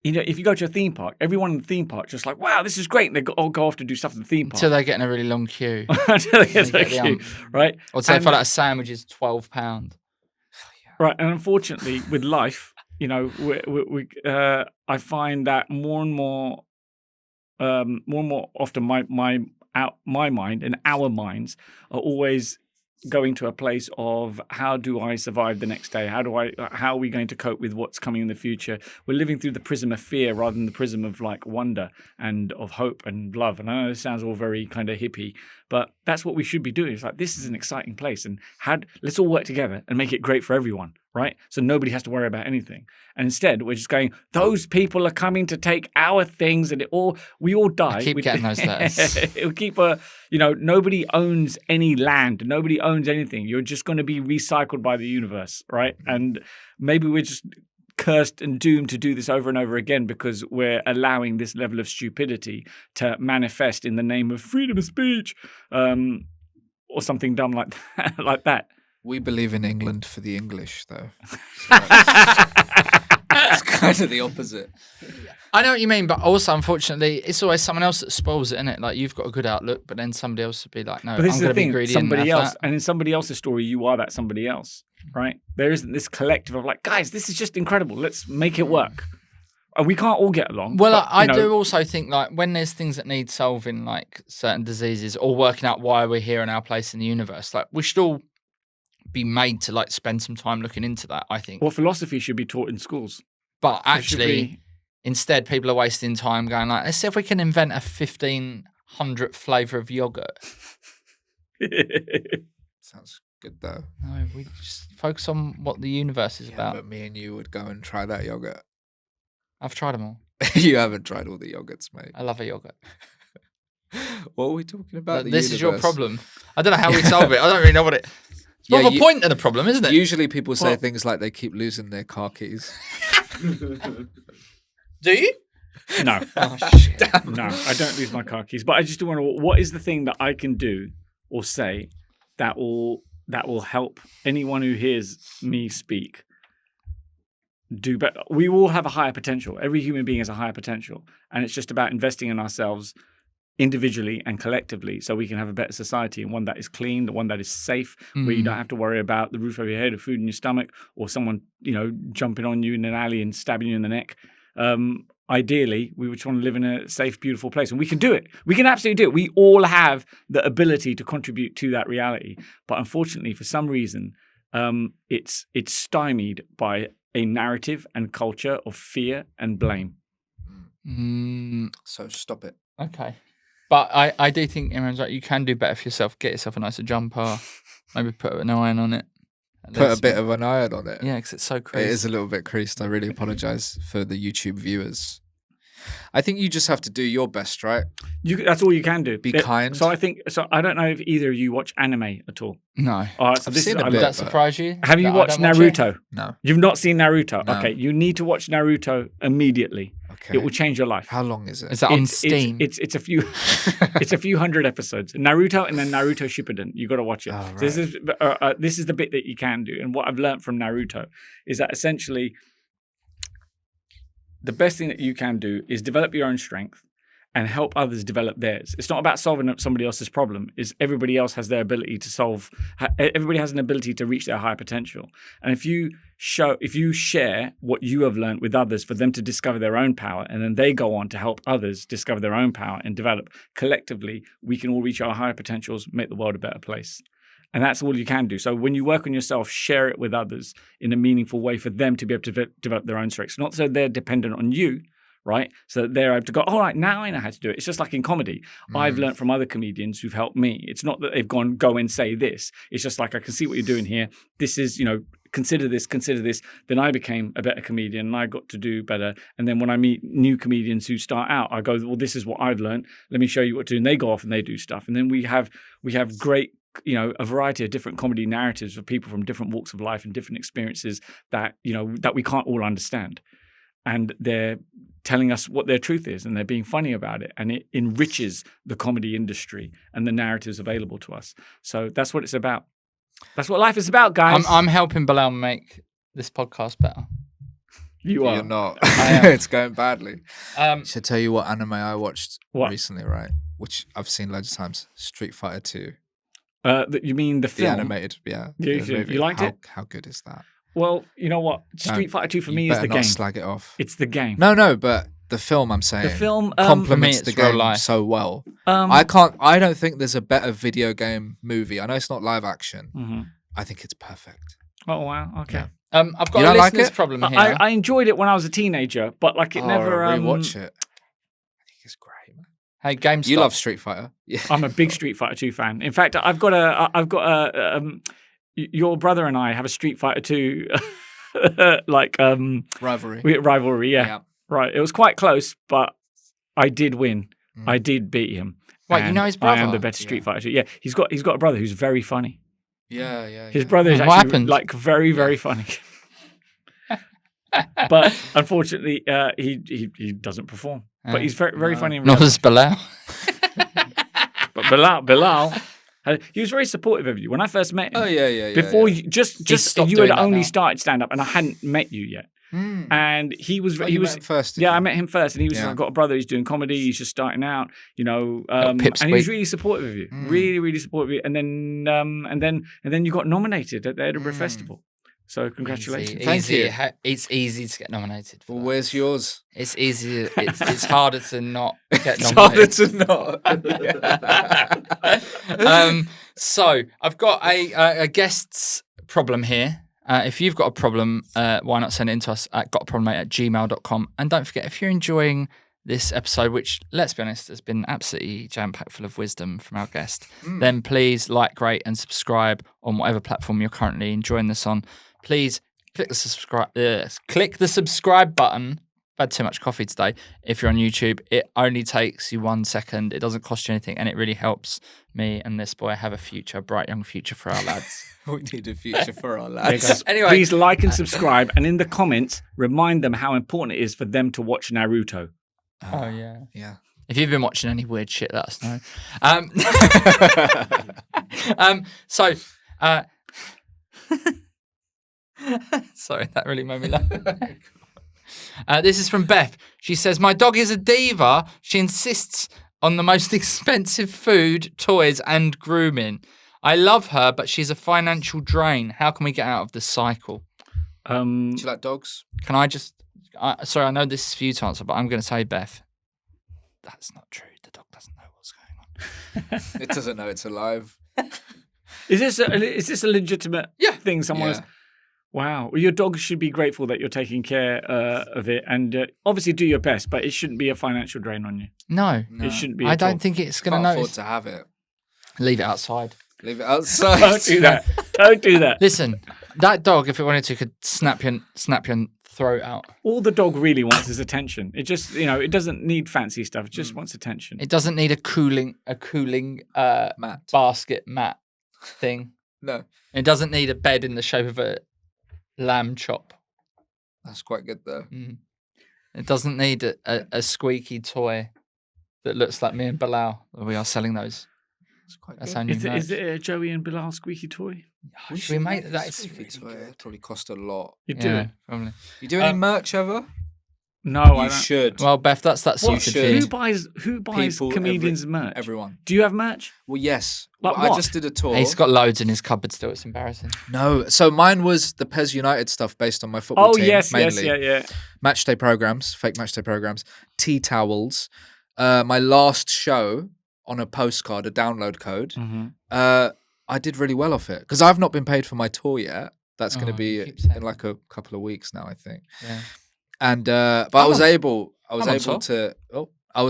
if you go to a theme park, everyone in the theme park just like, wow, this is great. And they all go off to do stuff in the theme park. Until they get in a really long queue. Until they get in a queue, right? Or until they find out a sandwich is £12. Right. And unfortunately, with life, I find that more and more often my mind and our minds are always going to a place of, how do I survive the next day? How are we going to cope with what's coming in the future? We're living through the prism of fear rather than the prism of like wonder and of hope and love. And I know this sounds all very kind of hippie, but that's what we should be doing. It's like, this is an exciting place, and let's all work together and make it great for everyone, right? So nobody has to worry about anything. And instead, we're just going, those people are coming to take our things, and we all die. I keep getting those letters. It'll keep nobody owns any land. Nobody owns anything. You're just going to be recycled by the universe, right? And maybe we're just cursed and doomed to do this over and over again because we're allowing this level of stupidity to manifest in the name of freedom of speech, or something dumb like that. We believe in England for the English, though. So it's kind of the opposite. I know what you mean, but also, unfortunately, it's always someone else that spoils it, isn't it? Like, you've got a good outlook, but then somebody else would be like, no, but this I'm is going the to be thing, greedy somebody and have else. that. And in somebody else's story, you are that somebody else, right? There isn't this collective of like, guys, this is just incredible. Let's make it work. We can't all get along. Well, but, I do also think, like, when there's things that need solving, like certain diseases, or working out why we're here and our place in the universe, like, we should all be made to like spend some time looking into that, I think. Well, philosophy should be taught in schools. But actually, instead, people are wasting time going like, let's see if we can invent a 1500th flavour of yogurt. Sounds good, though. No, we just focus on what the universe is about. But me and you would go and try that yogurt. I've tried them all. You haven't tried all the yogurts, mate. I love a yogurt. What are we talking about? This is your problem. I don't know how we solve it. I don't really know what it... It's more of a point than a problem, isn't it? Usually people say things like they keep losing their car keys. Do you? No. Oh, shit. No, I don't lose my car keys. But I just do want to, what is the thing that I can do or say that will help anyone who hears me speak do better? We all have a higher potential. Every human being has a higher potential. And it's just about investing in ourselves individually and collectively so we can have a better society, and one that is clean, the one that is safe, where you don't have to worry about the roof over your head or food in your stomach or someone, jumping on you in an alley and stabbing you in the neck. Ideally, we would just want to live in a safe, beautiful place, and we can do it. We can absolutely do it. We all have the ability to contribute to that reality. But unfortunately, for some reason, it's stymied by a narrative and culture of fear and blame. So stop it. Okay. But I do think Imran's right. You can do better for yourself. Get yourself a nicer jumper. Maybe put an iron on it. Put a bit of an iron on it. Yeah, because it's so creased. It is a little bit creased. I really apologise for the YouTube viewers. I think you just have to do your best, right? That's all you can do. Be kind. So I don't know if either of you watch anime at all. No. All right, so I've this seen is, a Did bit, that surprise you? have you that I watched don't watch Naruto? it? No. You've not seen Naruto? No. Okay, you need to watch Naruto immediately. Okay. It will change your life. How long is it? Is that on Steam? It's a few it's a few hundred episodes. Naruto and then Naruto Shippuden. You got to watch it. Oh, right. So this is the bit that you can do. And what I've learned from Naruto is that essentially the best thing that you can do is develop your own strength and help others develop theirs. It's not about solving somebody else's problem. It's everybody else has their ability to solve. Everybody has an ability to reach their high potential. And if you share what you have learned with others for them to discover their own power, and then they go on to help others discover their own power and develop collectively, we can all reach our higher potentials, make the world a better place. And that's all you can do. So when you work on yourself, share it with others in a meaningful way for them to be able to develop their own strengths. Not so they're dependent on you, right? So that they're able to go, all right, now I know how to do it. It's just like in comedy. I've learned from other comedians who've helped me. It's not that they've gone, go and say this. It's just like, I can see what you're doing here. This is, consider this. Then I became a better comedian and I got to do better. And then when I meet new comedians who start out, I go, well, this is what I've learned. Let me show you what to do. And they go off and they do stuff. And then we have great, a variety of different comedy narratives of people from different walks of life and different experiences that we can't all understand. And they're telling us what their truth is and they're being funny about it. And it enriches the comedy industry and the narratives available to us. So that's what it's about. That's what life is about, guys. I'm helping Bilal make this podcast better. You're not. It's going badly. Should I tell you what anime I watched recently, right? Which I've seen loads of times. Street Fighter 2. You mean the film? The animated, yeah. You liked it? How good is that? Well, you know what? Street Fighter 2 for me is the game. Slag it off. It's the game. No, but the film, I'm saying, the film complements the game so well. I don't think there's a better video game movie. I know it's not live action. Mm-hmm. I think it's perfect. Oh wow, okay. Yeah. I've got a listener's problem here. I enjoyed it when I was a teenager, but it never. Rewatch it. I think it's great, man. Hey, GameStop. You love Street Fighter. Yeah. I'm a big Street Fighter 2 fan. In fact, I've got a your brother and I have a Street Fighter 2 rivalry. Yeah. Right. It was quite close, but I did win. I did beat him. Wait, you know his brother? I am the better Street Fighter 2. Yeah, he's got a brother who's very funny. Yeah. His brother is actually very, very funny. But unfortunately, he doesn't perform. But he's very, very funny. Not as Bilal. But Bilal, he was very supportive of you when I first met him. Oh yeah. Before you you had only started stand up, and I hadn't met you yet. And he was met him first. I met him first, and he was I've got a brother. He's doing comedy. He's just starting out, and he was really supportive of you, really, really supportive of you. And then you got nominated at the Edinburgh Festival. So congratulations! Thank you. It's easy to get nominated. Well, where's yours? It's easy. It's harder to not get nominated. It's harder to not. So I've got a guest's problem here. If you've got a problem, why not send it in to us at gotaproblemmate@gmail.com. And don't forget, if you're enjoying this episode, which, let's be honest, has been absolutely jam-packed full of wisdom from our guest, then please like, rate, and subscribe on whatever platform you're currently enjoying this on. Please click the subscribe button. I've had too much coffee today. If you're on YouTube, it only takes you 1 second. It doesn't cost you anything, and it really helps me and this boy have a bright young future for our lads. We need a future for our lads. Anyway, please like and subscribe, and in the comments, remind them how important it is for them to watch Naruto. Oh yeah. If you've been watching any weird shit, let us know. Sorry, that really made me laugh. This is from Beth. She says, "My dog is a diva. She insists on the most expensive food, toys, and grooming. I love her, but she's a financial drain. How can we get out of this cycle?" Do you like dogs? Can I just... sorry, I know this is for you to answer, but I'm going to say, Beth, that's not true. The dog doesn't know what's going on. It doesn't know it's alive. Is this a legitimate thing? Someone Wow. Well, your dog should be grateful that you're taking care of it, and obviously do your best, but it shouldn't be a financial drain on you. No. It shouldn't be. I don't think it's going to notice. Afford to have it. Leave it outside. Leave it outside. Don't do that. Don't do that. Listen, that dog, if it wanted to, could snap your throat out. All the dog really wants is attention. It just, it doesn't need fancy stuff. It just wants attention. It doesn't need a cooling basket mat thing. No. It doesn't need a bed in the shape of a lamb chop. That's quite good though. It doesn't need a squeaky toy that looks like me and Bilal. We are selling those. That's our new merch. Is it a Joey and Bilal squeaky toy? Should we make that? Squeaky toy. It probably cost a lot. You do it. Probably. You do any merch ever? No, I You don't. should. Well, Beth, that's What? suited for should. you. Who buys People, comedians' merch? Everyone. Do you have merch? Well, yes. Like I what? just did a tour. He's got loads in his cupboard still. It's embarrassing. No, so mine was the Pez United stuff based on my football Oh team. yes, mainly. yeah. Match day programs, fake match day programs, tea towels. My last show on a postcard, a download code. Mm-hmm. I did really well off it because I've not been paid for my tour yet. That's going to be you keep saying in like a couple of weeks now, I think. Yeah. And but I was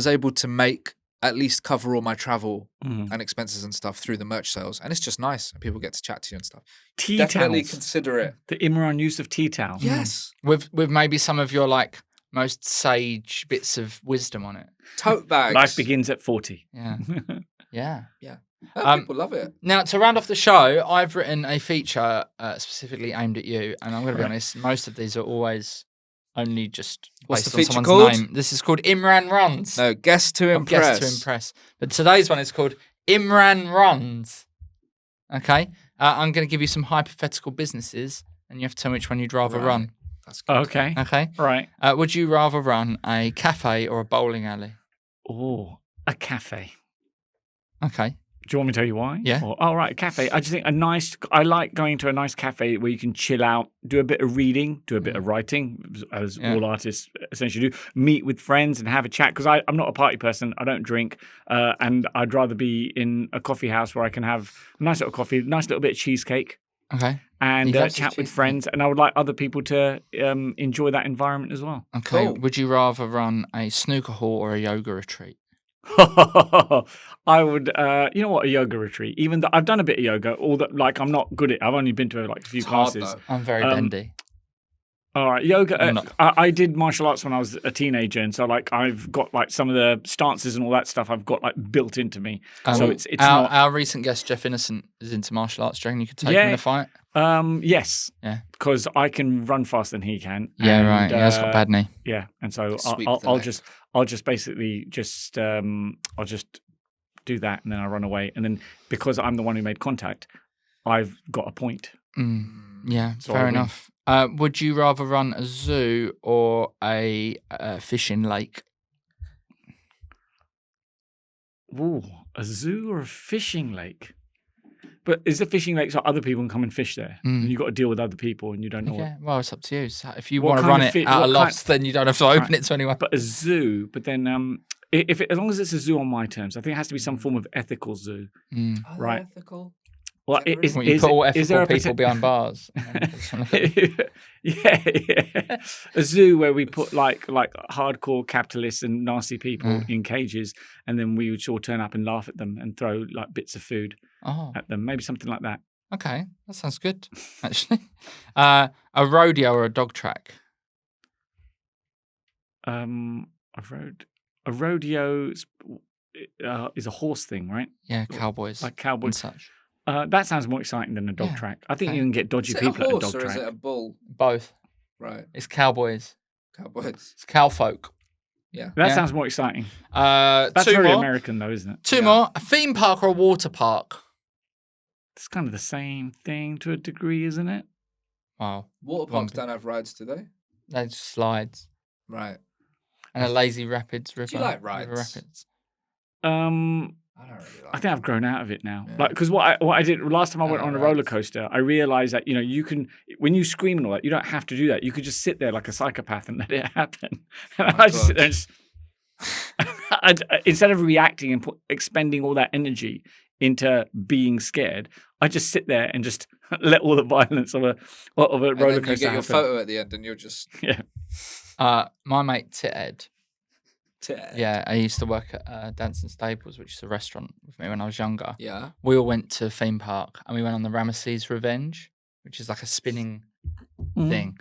able to make at least cover all my travel and expenses and stuff through the merch sales, and it's just nice. People get to chat to you and stuff. Tea Definitely towels. consider it. The Imran Yusuf tea towel. Yes, With maybe some of your like most sage bits of wisdom on it. tote bags. Life begins at 40. Yeah. Yeah. People love it. Now, to round off the show, I've written a feature specifically aimed at you, and I'm going to be honest, most of these are always only just What's based the on feature someone's called? name. This is called Imran Runs. No, guess to Or impress. Guess to impress. But today's one is called Imran Runs. Okay? I'm going to give you some hypothetical businesses, and you have to tell me which one you'd rather Right. run. That's good. Okay. Okay? Right. Would you rather run a cafe or a bowling alley? Oh, a cafe. Okay. Do you want me to tell you why? Yeah. Right, a cafe. I just think I like going to a nice cafe where you can chill out, do a bit of reading, do a bit of writing, as all artists essentially do, meet with friends and have a chat. Because I'm not a party person. I don't drink. And I'd rather be in a coffee house where I can have a nice little coffee, nice little bit of cheesecake. Okay. And You love chat with cheesecake? friends. And I would like other people to enjoy that environment as well. Okay. Cool. Would you rather run a snooker hall or a yoga retreat? I would, you know what, a yoga retreat. Even though I've done a bit of yoga, I'm not good at it. I've only been to like a few It's hard, classes. though. I'm very bendy. All right, yoga. I'm not. I did martial arts when I was a teenager, and so like I've got like some of the stances and all that stuff I've got like built into me. So it's not. Our recent guest Jeff Innocent is into martial arts. Do you reckon you could take him in a fight? Yes. Yeah. Because I can run faster than he can. Yeah, and, right. Yeah, he's got a bad knee. Yeah, and so Sweep the I'll leg. just basically just I'll just do that, and then I run away, and then because I'm the one who made contact, I've got a point. Yeah, So I fair win. enough. Would you rather run a zoo or a fishing lake? Ooh, a zoo or a fishing lake? But is the fishing lake so other people can come and fish there? And you've got to deal with other people and you don't know Yeah, well, it's up to you. So if you What want to kind run of it fi- at a what loss, then you don't have to open it to anyone. But a zoo, but then as long as it's a zoo on my terms, I think it has to be some form of ethical zoo. Right. Ethical. Well, Is Well, you put all is there ethical a people behind bars. yeah, a zoo where we put like hardcore capitalists and nasty people in cages, and then we would all turn up and laugh at them and throw like bits of food at them. Maybe something like that. Okay, that sounds good, actually. A rodeo or a dog track? A rodeo is a horse thing, right? Yeah, cowboys. Like and cowboys. such. That sounds more exciting than a dog Yeah, track. I think okay. you can get dodgy Is it people a at a horse dog or track. is it a bull? Both. Right. It's cowboys. Cowboys. It's cowfolk. Yeah. That Yeah. sounds more exciting. That's That's very more. American, though, isn't it? Two more. A theme park or a water park? It's kind of the same thing to a degree, isn't it? Wow. Water parks don't have rides, do they? They're just slides. Right. And a lazy rapids river. Do you like river rides? rapids. I don't really like I think I've grown out of it now. Yeah. Like, because what I did last time I went on a right. roller coaster, I realized that you can, when you scream and all that, you don't have to do that. You could just sit there like a psychopath and let it happen. And I just sit there and just, instead of reacting and expending all that energy into being scared, I just sit there and just let all the violence of a roller And then you coaster get your happen. photo at the end and you're just My mate Ted. Ted. Yeah, I used to work at Danson Staples, which is a restaurant with me when I was younger. Yeah. We all went to a theme park and we went on the Ramesses Revenge, which is like a spinning thing.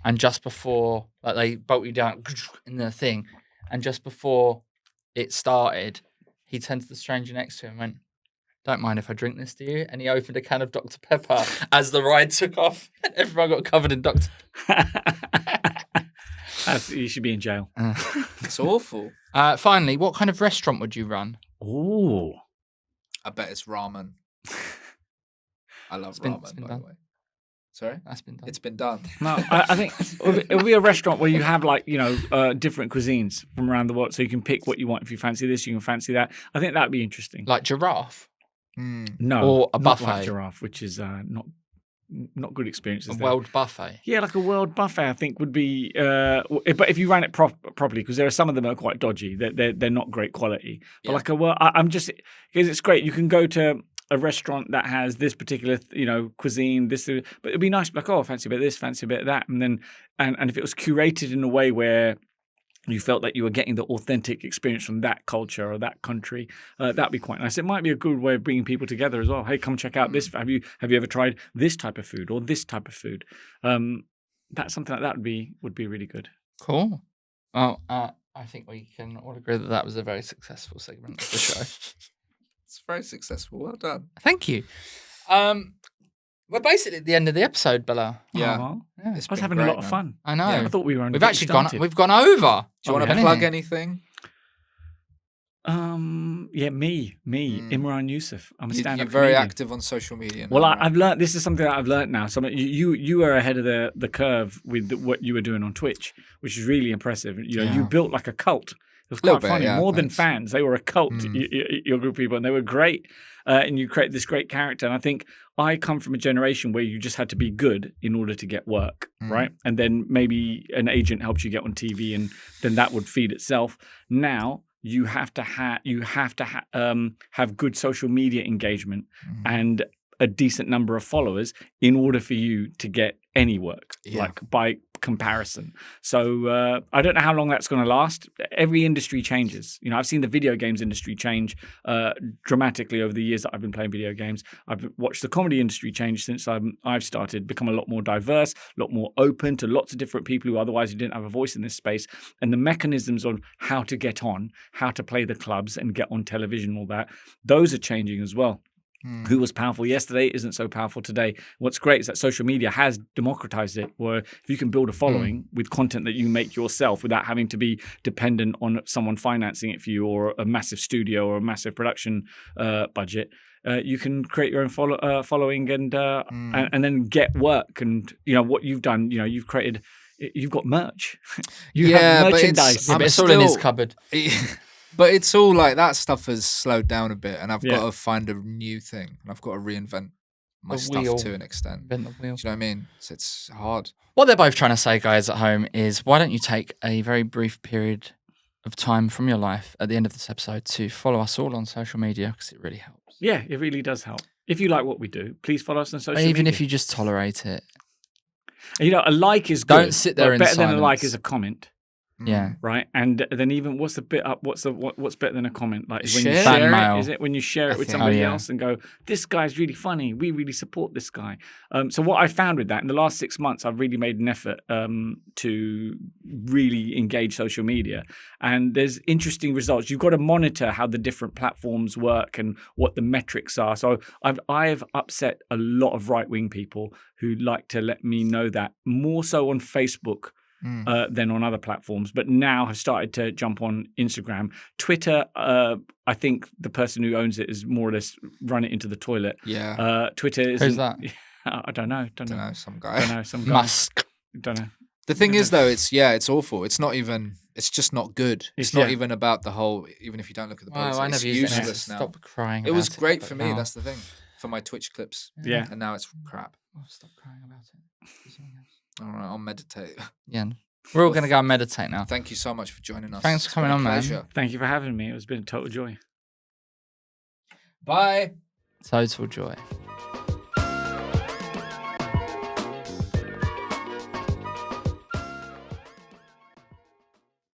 And just before, like they bolt you down in the thing, and just before it started, he turned to the stranger next to him and went, "Don't mind if I drink this, do you?" And he opened a can of Dr. Pepper as the ride took off. Everyone got covered in Dr. You should be in jail. It's awful. Finally, what kind of restaurant would you run? Ooh. I bet it's ramen. I love It's been ramen, by done. the way. Sorry? That's been done. It's been done. No, I think it'll be a restaurant where you have like, different cuisines from around the world. So you can pick what you want. If you fancy this, you can fancy that. I think that'd be interesting. Like giraffe? No. Or a not buffet? like giraffe, which is not good experiences. A there. world buffet? Yeah, like a world buffet, I think would be. But if you ran it properly, because there are some of them that are quite dodgy. They're not great quality. But like I'm just because it's great. You can go to a restaurant that has this particular, cuisine. But it'd be nice to be like, oh, fancy a bit of this, fancy a bit of that, and then and if it was curated in a way where you felt that you were getting the authentic experience from that culture or that country, that'd be quite nice. It might be a good way of bringing people together as well. Hey, come check out this. Have you ever tried this type of food or this type of food? That's something like that would be really good. Cool. Well, I think we can all agree that was a very successful segment of the show. It's very successful. Well done. Thank you. We're basically at the end of the episode, Bilal. Yeah. Oh, Yeah. I was having a lot of fun. I know. I thought we were. We've actually gone over. Do you want to plug anything? Me, Imran Yusuf. I'm a stand-up You're very comedian. active on social media now, Well, right? I've learned. This is something that I've learned now. So you are ahead of the curve with what you were doing on Twitch, which is really impressive. You built like a cult. It was quite funny. More than fans, they were a cult. Your group of people, and they were great. And you create this great character. And I think I come from a generation where you just had to be good in order to get work, right? And then maybe an agent helped you get on TV, and then that would feed itself. Now you have to have good social media engagement and a decent number of followers in order for you to get any work, like by comparison. So I don't know how long that's going to last. Every industry changes. I've seen the video games industry change dramatically over the years that I've been playing video games. I've watched the comedy industry change since I've started, become a lot more diverse, a lot more open to lots of different people who otherwise didn't have a voice in this space. And the mechanisms on how to get on, how to play the clubs and get on television, all that, those are changing as well. Who was powerful yesterday isn't so powerful today. What's great is that social media has democratized it, where if you can build a following with content that you make yourself without having to be dependent on someone financing it for you or a massive studio or a massive production budget, you can create your own following and then get work. And what you've done, you've got merch. You have merchandise. But it's all in his cupboard. But it's all like that stuff has slowed down a bit, and I've got to find a new thing, and I've got to reinvent my stuff to an extent. Invent the wheel. Do you know what I mean? So it's hard. What they're both trying to say, guys at home, is why don't you take a very brief period of time from your life at the end of this episode to follow us all on social media, because it really helps. Yeah, it really does help. If you like what we do, please follow us on social media. Even if you just tolerate it. And, a like is good. Don't sit there in better silence. than a like is a comment. Yeah. Right. And then even what's the bit up? What's better than a comment? Like is when you Share? share Fan mail. it? Is it when you share it with somebody else and go, this guy's really funny. We really support this guy. So what I found with that in the last 6 months, I've really made an effort to really engage social media. And there's interesting results. You've got to monitor how the different platforms work and what the metrics are. So I've upset a lot of right-wing people who like to let me know that, more so on Facebook than on other platforms, but now have started to jump on Instagram. Twitter, I think the person who owns it is more or less run it into the toilet. Yeah. Twitter is. Who's that? I don't know. Some guy. Don't know. Some guy. Musk. Don't know. The thing is, though, it's awful. It's not even. It's just not good. It's not even about the whole. Even if you don't look at the politics, I never it's used useless now. Stop crying. It was about great but for me. now- That's the thing. For my Twitch clips. Yeah. And now it's crap. Oh, stop crying about it. Do something else. All right, I'll meditate. Yeah. We're all going to go and meditate now. Thank you so much for joining us. Thanks for coming on, man. Pleasure. Thank you for having me. It's been a total joy. Bye. Total joy.